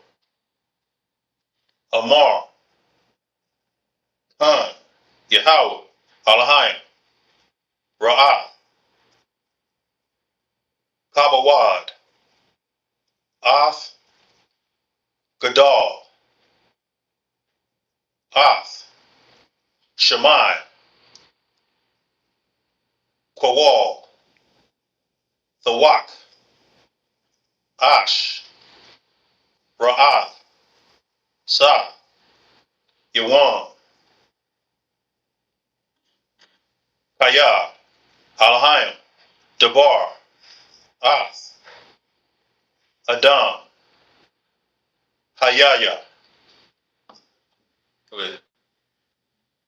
Amar, Han, Yahweh, Alahayim, Ra'ah, Kabawad, Ath, Gadal, Ath, Shemai, Quawal, Thawak, Ash, Ra'ah, Sa, Yawan, Kaya, Alahayim, Dabar, Ath, Adam, Hayaya. Go ahead.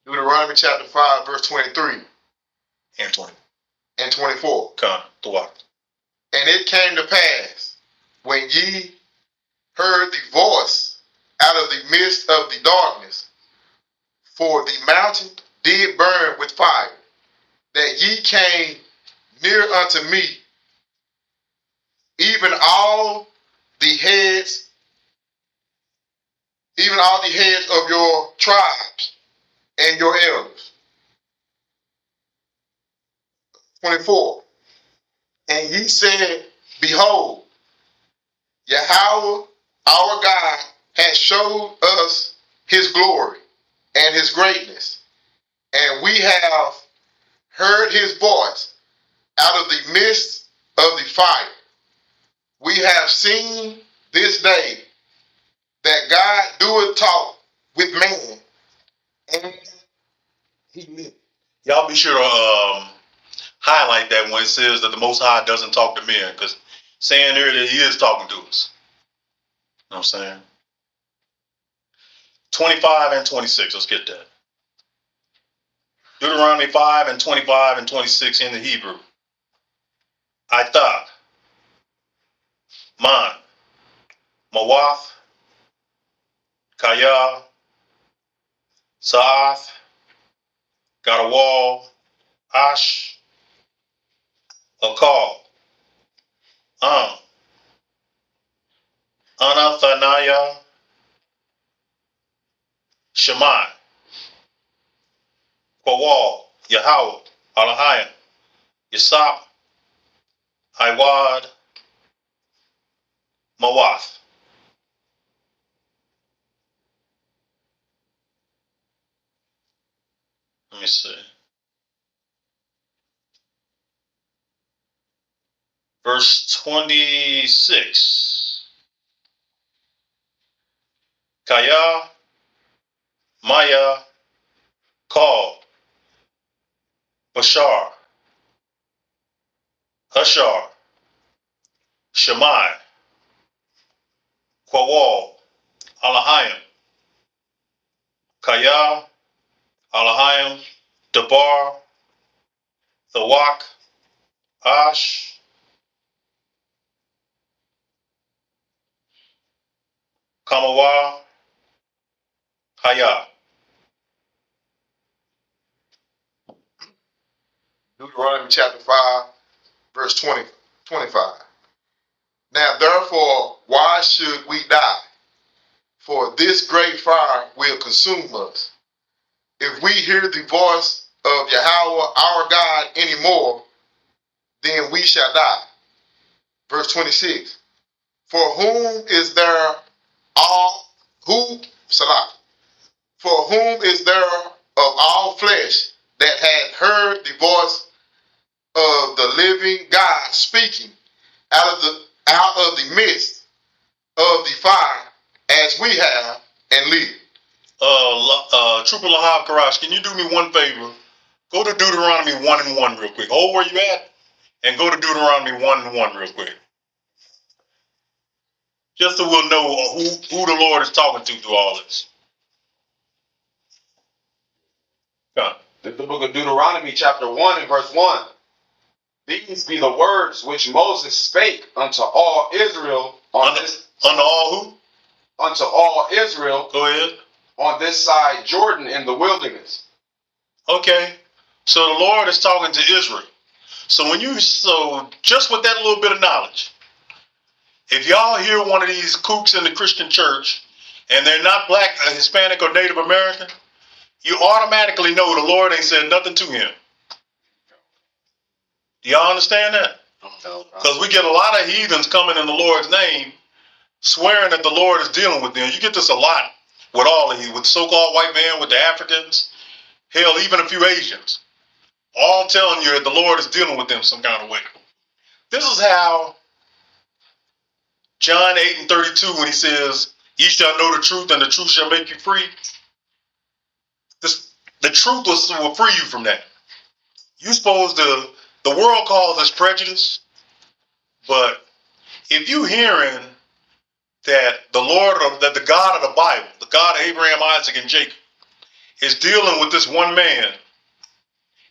Deuteronomy chapter 5, verse 23 And 20. and 24. Come, Thawak. And it came to pass, when ye heard the voice out of the midst of the darkness, for the mountain did burn with fire, that ye came near unto me, even all the heads of your tribes and your elders. 24. And ye said, Behold, Yahweh our God has showed us his glory and his greatness, and we have heard his voice out of the midst of the fire. We have seen this day that God doeth talk with man, and he liveth. Y'all be sure to highlight that when it says that the Most High doesn't talk to men, because saying there that he is talking to us. You know what I'm saying? 25 and 26, let's get that. Deuteronomy 5 and 25 and 26 in the Hebrew. Aithak, Man, Mawath, Kaya, Saath, Gadawal, Ash, Akal, Anathanaya, Shemai, Quawal, Yahweh, Alahayim, Yasap, Iwad, Mawath. Let me see. Verse 26. Kaya, Maya, Kal, Bashar, Hushar, Shemai, Quawal, Alahayim, Kaya, Alahayim, Dabar, Thawak, Ash, Kamawa, Haya. Deuteronomy chapter 5, verse 25. Now therefore, why should we die? For this great fire will consume us. If we hear the voice of Yahweh our God anymore, then we shall die. Verse 26. For whom is there For whom is there of all flesh that had heard the voice of the living God speaking out of the midst of the fire, as we have, and live? Trooper Lahab Karash, can you do me one favor? Go to Deuteronomy 1 and 1 real quick. Hold where you at and go to Deuteronomy 1 and 1 real quick. Just so we'll know who the Lord is talking to through all this. The book of Deuteronomy chapter 1 and verse 1. These be the words which Moses spake unto all Israel Unto all who? Unto all Israel. Go ahead. On this side Jordan in the wilderness. Okay. So the Lord is talking to Israel. So just with that little bit of knowledge, If y'all hear one of these kooks in the Christian church and they're not black, Hispanic, or Native American, you automatically know the Lord ain't said nothing to him. Do y'all understand that? Because we get a lot of heathens coming in the Lord's name, swearing that the Lord is dealing with them. You get this a lot with all of you, with so-called white men, with the Africans, hell, even a few Asians, all telling you that the Lord is dealing with them some kind of way. This is how John 8:32, when he says, "Ye shall know the truth, and the truth shall make you free." The truth will free you from that. You supposed to, the world calls us prejudice, but if you hearing that the Lord, that the God of the Bible, the God of Abraham, Isaac, and Jacob, is dealing with this one man,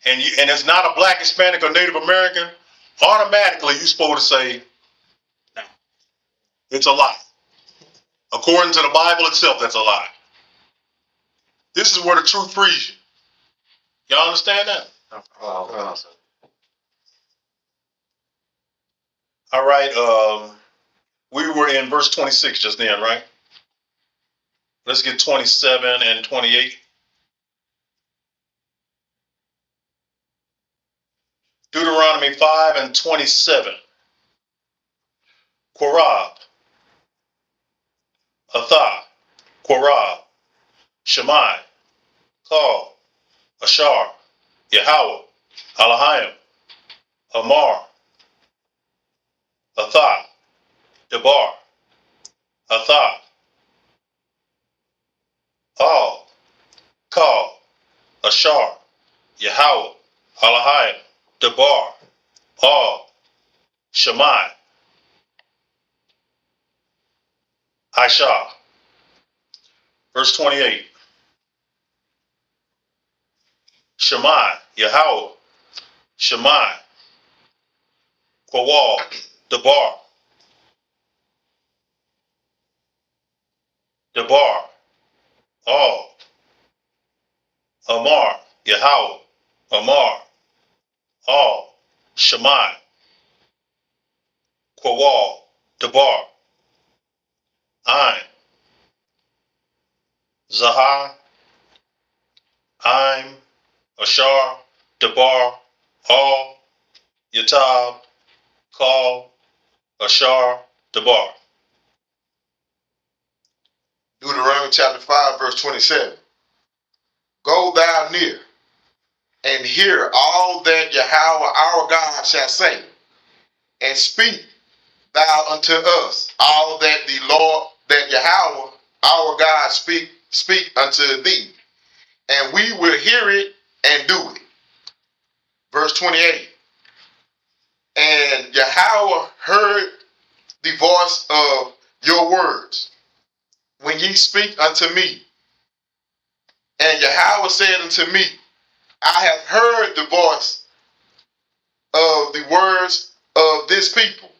and it's not a black, Hispanic, or Native American, automatically you're supposed to say, no, it's a lie. According to the Bible itself, that's a lie. This is where the truth frees you. Y'all understand that? All right. We were in verse 26 just then, right? Let's get 27 and 28. Deuteronomy 5 and 27. Korab, Athah, Korab, Shemai, Kal, Ashar, Yahweh, Alahim, Amar, Athah, Debar, Athah, Al, Kal, Ashar, Yahweh, Alahim, Debar, Al, Shemai, Aisha. Verse 28. Shemai, Yahweh, Shemai, Kawal, Debar, Al, Amar, Yahweh, Amar, Al, Shemai, Kawal, Debar, Ain, Zahar, Aim, Ashar, Debar, Al, Yatab, Kal, Ashar, Debar. Deuteronomy chapter 5, verse 27. Go thou near, and hear all that Yahweh our God shall say, and speak thou unto us all that the Lord, that Yahweh our God speak unto thee, and we will hear it and do it. Verse 28. And Yahweh heard the voice of your words when ye speak unto me. And Yahweh said unto me, I have heard the voice of the words of this people,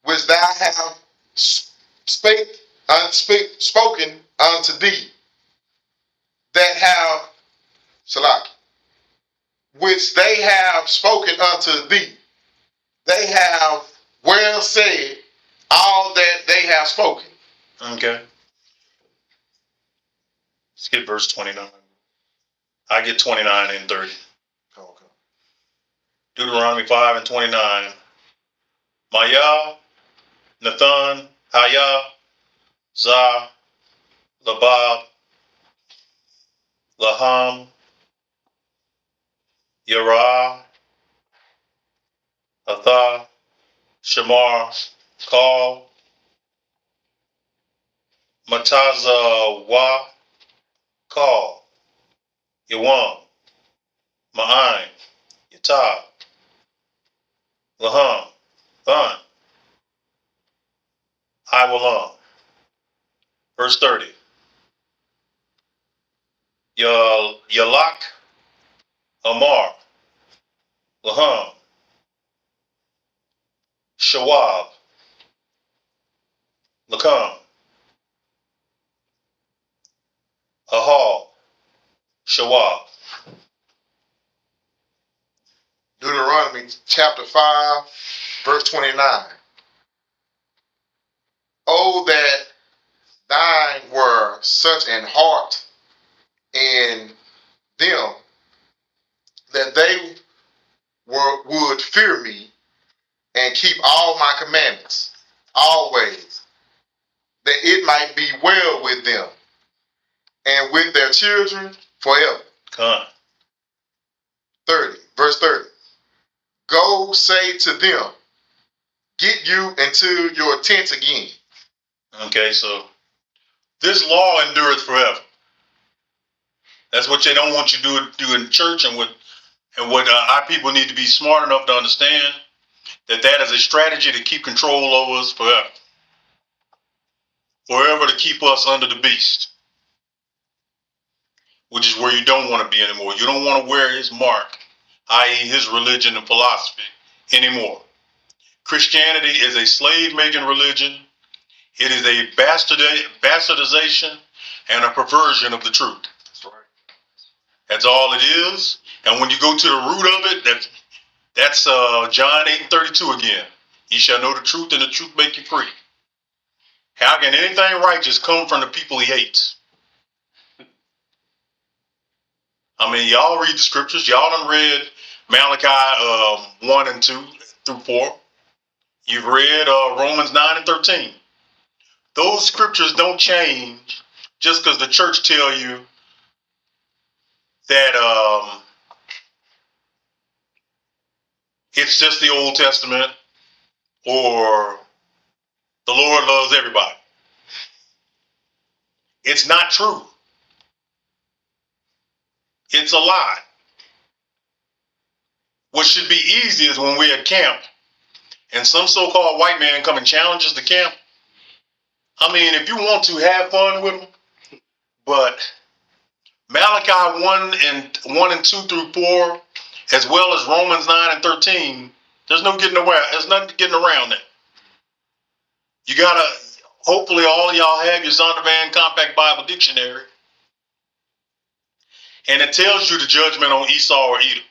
which thou hast spoken unto thee, that have Salaki, which they have spoken unto thee. They have well said all that they have spoken. Okay. Skip verse 29. I get 29 and 30. Okay. Deuteronomy 5 and 29. Maya, Nathan, Haya, Zah, Labab, Laham, Yarah, Athah, Shamar, Kal, Matazawa, Kal, Yawam, Ma'ain, Yatab, Laham, Thun, Iwalam. Verse 30. Yalak, Amar, Laham, Shawab, Lakam, Ahal, Shawab. Deuteronomy chapter 5, verse 29. Oh, that thine were such an heart in them that they would fear me and keep all my commandments always, that it might be well with them and with their children forever. Come. 30, verse 30. Go say to them, get you into your tents again. Okay, so this law endureth forever. That's what they don't want you to do in church, and what our people need to be smart enough to understand that is a strategy to keep control over us forever to keep us under the beast, which is where you don't want to be anymore. You don't want to wear his mark, i.e., his religion and philosophy anymore. Christianity is a slave-making religion. It is a bastardization and a perversion of the truth. That's all it is. And when you go to the root of it, that's John 8:32 again. You shall know the truth, and the truth make you free. How can anything righteous come from the people he hates? I mean, y'all read the scriptures. Y'all done read Malachi 1 and 2 through 4. You've read Romans 9 and 13. Those scriptures don't change just because the church tell you that it's just the Old Testament or the Lord loves everybody. It's not true. It's a lie. What should be easy is when we're at camp and some so-called white man come and challenges the camp. I mean, if you want to have fun with them, but Malachi 1 and 2 through 4, as well as Romans 9 and 13, there's no getting away. There's nothing getting around that. You gotta, hopefully all of y'all have your Zondervan Compact Bible Dictionary. And it tells you the judgment on Esau or Edom.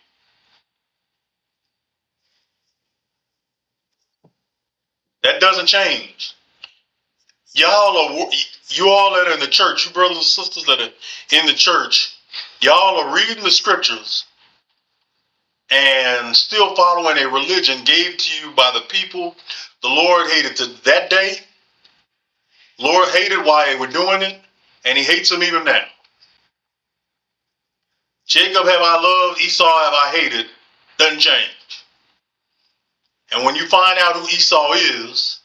That doesn't change. You all that are in the church, you brothers and sisters that are in the church, y'all are reading the scriptures and still following a religion gave to you by the people the Lord hated to that day. Lord hated why they were doing it, and he hates them even now. Jacob have I loved, Esau have I hated, doesn't change. And when you find out who Esau is,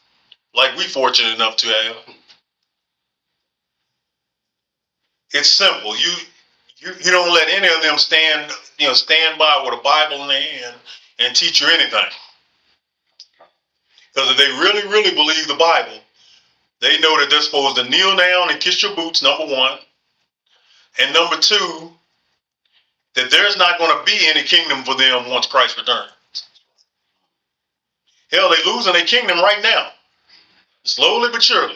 like we fortunate enough to have, it's simple. You don't let any of them stand by with a Bible in their hand and teach you anything. Because if they really, really believe the Bible, they know that they're supposed to kneel down and kiss your boots, number one. And number two, that there's not going to be any kingdom for them once Christ returns. Hell, they're losing their kingdom right now. Slowly but surely.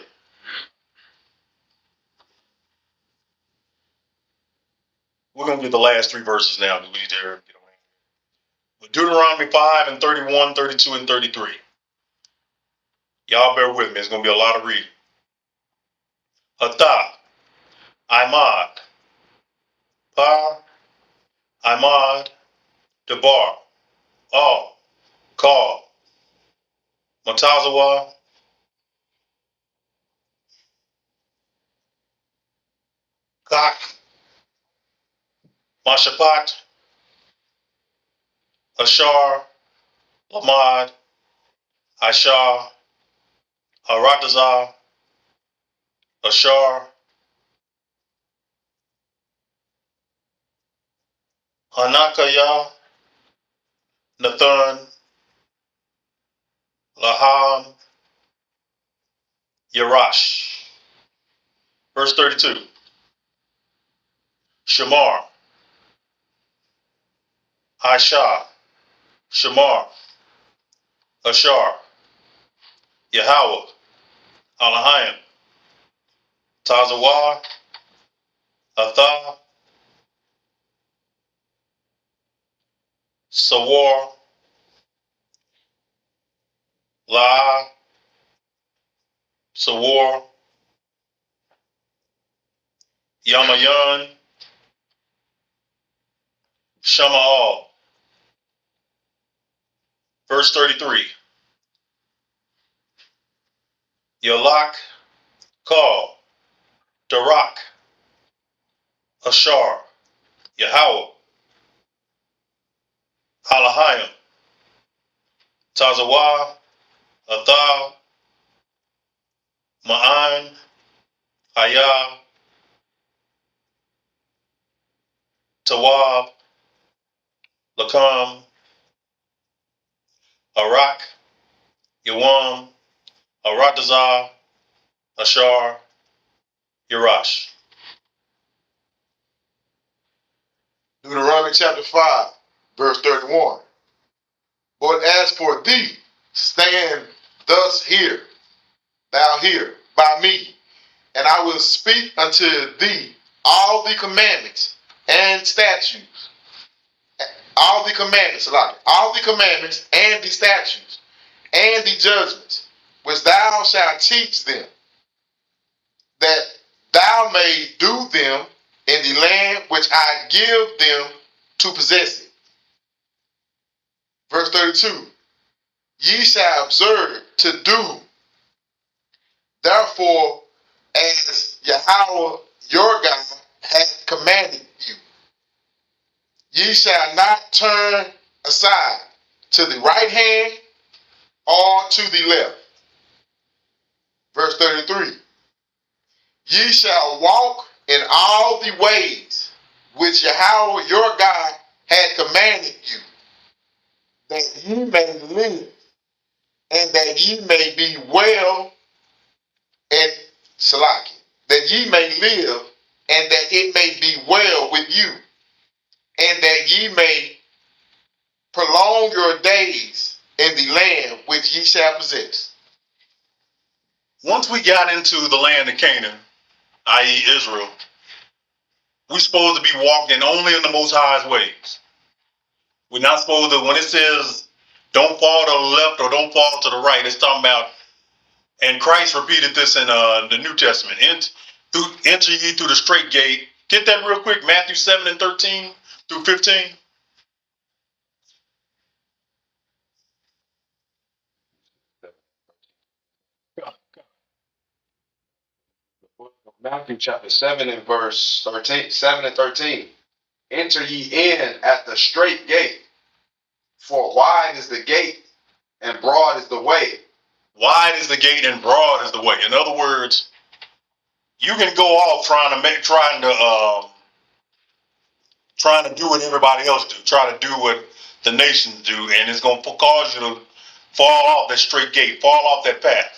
We're going to get the last three verses now. We need to get away. Deuteronomy 5 and 31, 32, and 33. Y'all bear with me. It's going to be a lot of reading. Atah, Imad, Pa, Imad, Debar, Al, Kal, Matazawa, Kak, Mashapat, Ashar, Lamad, Ashar, Haratazah, Ashar, Hanakayah, Nathan, Laham, Yerash. Verse 32. Shamar, Aishah, Shamar, Ashar, Yahweh, Alahayim, Tazawah, Athah, Sawar, La, Sawar, Yamayan, Shama'al. Verse 33. Yalak, Kal, Darak, Ashar, Yahweh, Alahayim, Tazawah, Athal, Ma'an, Hayah, Tawab, Lakam, Arak, Yawam, Aratazah, Ashar, Yerash. Deuteronomy chapter 5, verse 31. But as for thee, stand thus here, thou here, by me, and I will speak unto thee all the commandments and statutes, all the commandments and the statutes and the judgments, which thou shalt teach them, that thou may do them in the land which I give them to possess it. Verse 32. Ye shall observe to do, therefore, as Yahweh your God hath commanded you. Ye shall not turn aside to the right hand or to the left. Verse 33. Ye shall walk in all the ways which Yahweh your God had commanded you, that ye may live, and that ye may be well at Salaki, that ye may live, and that it may be well with you, and that ye may prolong your days in the land which ye shall possess. Once we got into the land of Canaan, i.e. Israel, we're supposed to be walking only in the Most High's ways. We're not supposed to, when it says don't fall to the left or don't fall to the right, it's talking about, and Christ repeated this in the New Testament, enter ye through the straight gate. Get that real quick, Matthew 7 and 13 through 15. Matthew chapter 7 and verse 13, 7 and 13. Enter ye in at the straight gate, for wide is the gate and broad is the way. Wide is the gate and broad is the way. In other words, you can go off trying to do what everybody else do, try to do what the nations do, and it's going to cause you to fall off that straight gate, fall off that path.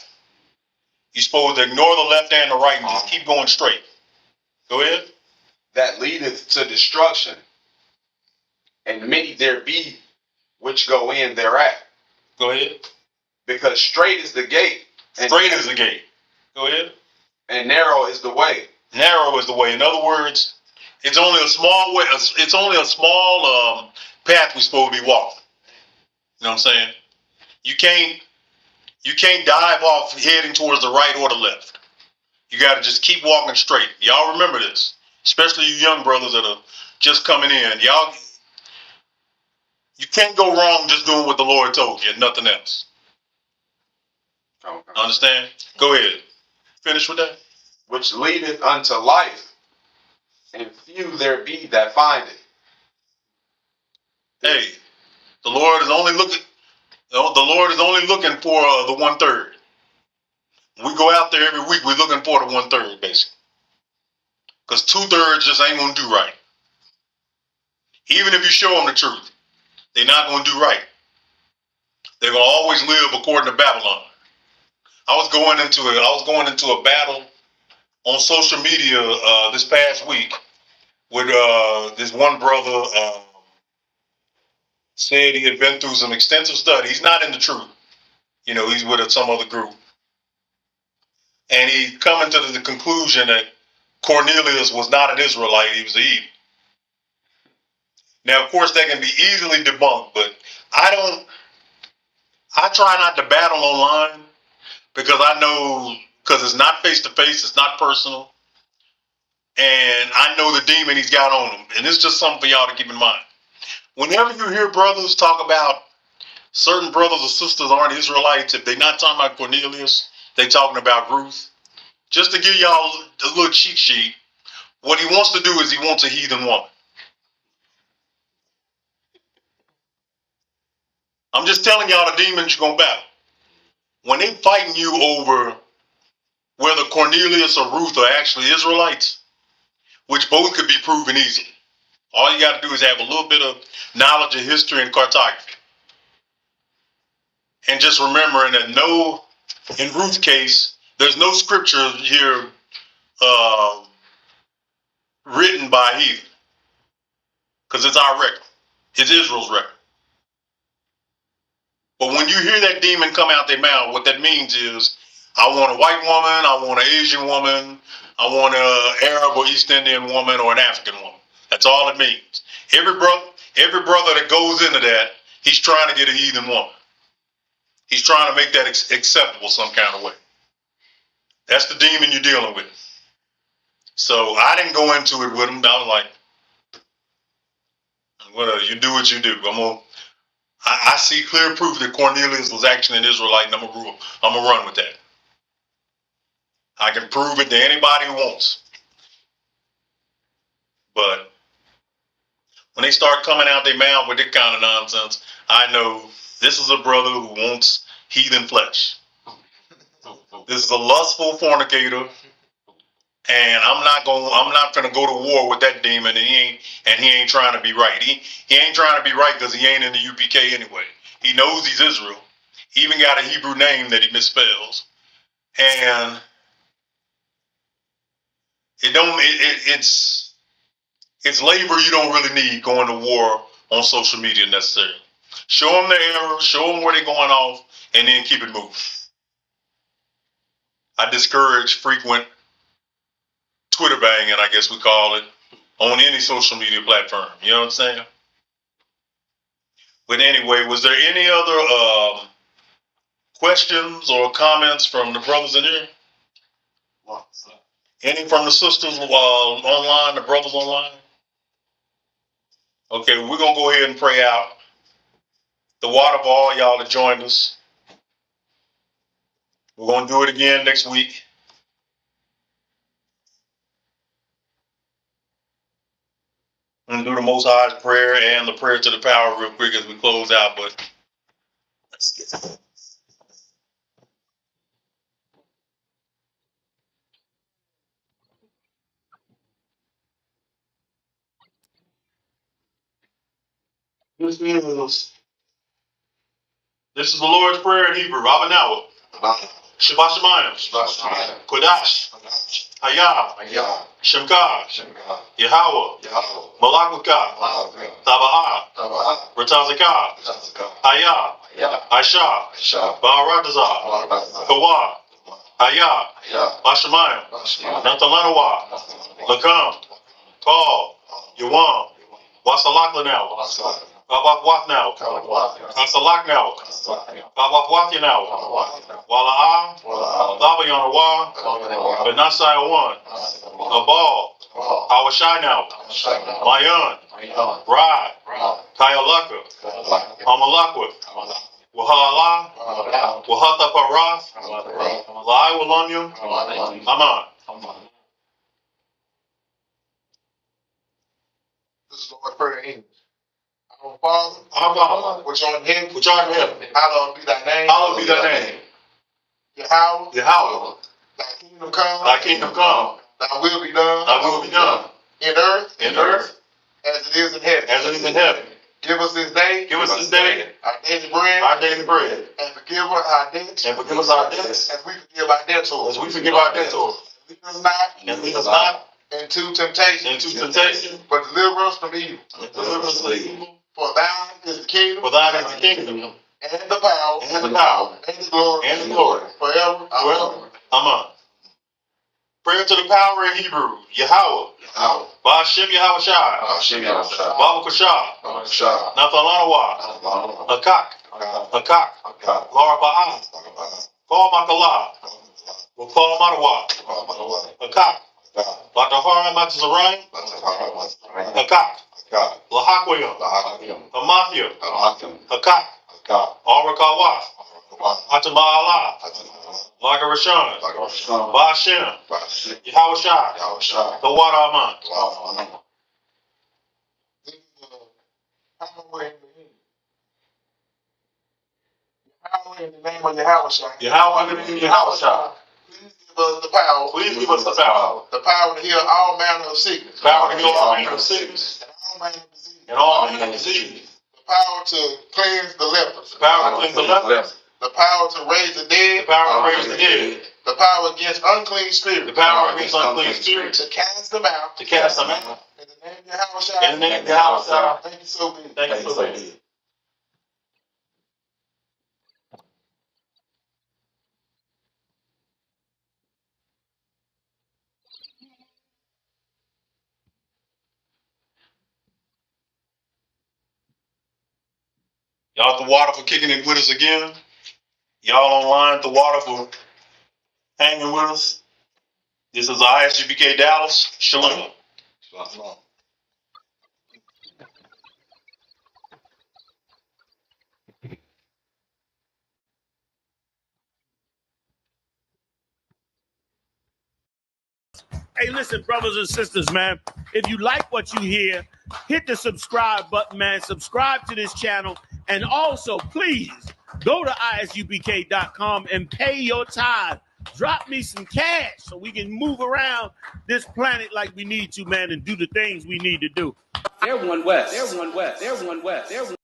You're supposed to ignore the left and the right and just keep going straight. Go ahead. That leadeth to destruction, and many there be which go in thereat. Go ahead. Because straight is the gate. Straight is the gate. Go ahead. And narrow is the way. Narrow is the way. In other words, it's only a small way. It's only a small path we're supposed to be walking. You know what I'm saying? You can't dive off heading towards the right or the left. You got to just keep walking straight. Y'all remember this, especially you young brothers that are just coming in. Y'all, you can't go wrong just doing what the Lord told you and nothing else. Okay. Understand? Go ahead. Finish with that. Which leadeth unto life, and few there be that find it. Hey, the Lord is only looking. The Lord is only looking for the 1/3. We go out there every week. We're looking for the 1/3, basically, because 2/3 just ain't gonna do right. Even if you show them the truth, they're not gonna do right. They're gonna always live according to Babylon. I was going into a battle on social media this past week with this one brother. Said he had been through some extensive study. He's not in the truth. You know, he's with some other group. And he's coming to the conclusion that Cornelius was not an Israelite, he was a heathen. Now, of course, that can be easily debunked, but I try not to battle online because I know because it's not face to face, it's not personal. And I know the demon he's got on him. And it's just something for y'all to keep in mind. Whenever you hear brothers talk about certain brothers or sisters aren't Israelites, if they're not talking about Cornelius, they're talking about Ruth. Just to give y'all a little cheat sheet, what he wants to do is he wants a heathen woman. I'm just telling y'all the demons you're going to battle. When they fighting you over whether Cornelius or Ruth are actually Israelites, which both could be proven easily. All you got to do is have a little bit of knowledge of history and cartography. And just remembering that in Ruth's case, there's no scripture here written by heathen. Because it's our record. It's Israel's record. But when you hear that demon come out their mouth, what that means is, I want a white woman, I want an Asian woman, I want an Arab or East Indian woman or an African woman. That's all it means. Every brother that goes into that, he's trying to get a heathen woman. He's trying to make that acceptable some kind of way. That's the demon you're dealing with. So I didn't go into it with him. I was like, well, you do what you do. I see clear proof that Cornelius was actually an Israelite, and I'm gonna run with that. I can prove it to anybody who wants. But when they start coming out their mouth with that kind of nonsense, I know this is a brother who wants heathen flesh. This is a lustful fornicator, and I'm not gonna go to war with that demon, and he ain't trying to be right. He ain't trying to be right because he ain't in the UPK anyway. He knows he's Israel. He even got a Hebrew name that he misspells, and it's labor you don't really need going to war on social media necessarily. Show them the error, show them where they're going off, and then keep it moving. I discourage frequent Twitter banging, I guess we call it, on any social media platform. You know what I'm saying? But anyway, was there any other questions or comments from the brothers in here? Any from the sisters online, the brothers online? Okay, we're going to go ahead and pray out. The water for all y'all that joined us. We're going to do it again next week. I'm going to do the Most High's prayer and the prayer to the power real quick as we close out, but let's get it. This is the Lord's Prayer in Hebrew. Abanawa. Shabbat Shemayim. Kodash. Hayah. Shemkah. Yahweh. Malakukah. Taba'ah. Ratazakah. Hayah. Aisha. Ba'aradazah. Kawah. Hayah. Bashamayim. Nantalanawa. Lakam. Paul. Yawam. Wasalakla now. Babak now. Kasalak now. Babak now. Wala'a. Labayanawa. Benasai one. Abal. Awashai now. Mayan. Rad. Kayalaka. Amalakwa. Wahala. Wahata Parath. Lai Walanyum. Aman. This is Lord's Prayer in English. Our Father, which art in heaven, hallowed be thy name. Yahweh, thy kingdom come, thy will be done, in earth, as it is in heaven. Give us this day, our daily bread, and forgive us our debts, as we forgive our debtors. And lead us not into temptation, but deliver us from evil. For thine is the kingdom, and the power, and the glory, forever. Amen. Prayer to the power in Hebrew. Yahweh. Ba'ashem Yahweh Shai. Baba Kashah. Nathalanawa. Hakak. Laura Ba'a. Paul Makalah. Paul Matawa, Akak, Batahara Matazarayan, Akak, Lahakwayam, Hamathia, Akak, Arakawa, Atabala, Lagarashan, Bashem, Yahushai, Tawaraman. Power in the name of Yahushua. Yahweh in the name of Yahushua. Please give us the power. Please give us the power. The power to heal all manner of sickness. Power to heal all manner of sickness. And all manner of disease. And all manner of disease. The power to cleanse the lepers. The power to cleanse the lepers. The power to raise the dead. The power to raise the dead. The power against unclean spirits. The power against unclean spirits. To cast them out. To cast them out. In the name of Yahushua. In the name of Yahushua. Thank you so much. Thank you so much. Y'all at the water for kicking it with us again. Y'all online at the water for hanging with us. This is ISUPK Dallas. Shalom. Hey, listen, brothers and sisters, man. If you like what you hear, hit the subscribe button, man. Subscribe to this channel. And also, please, go to ISUPK.com and pay your tithe. Drop me some cash so we can move around this planet like we need to, man, and do the things we need to do. They're one west. They're one west. They're one west. They're one.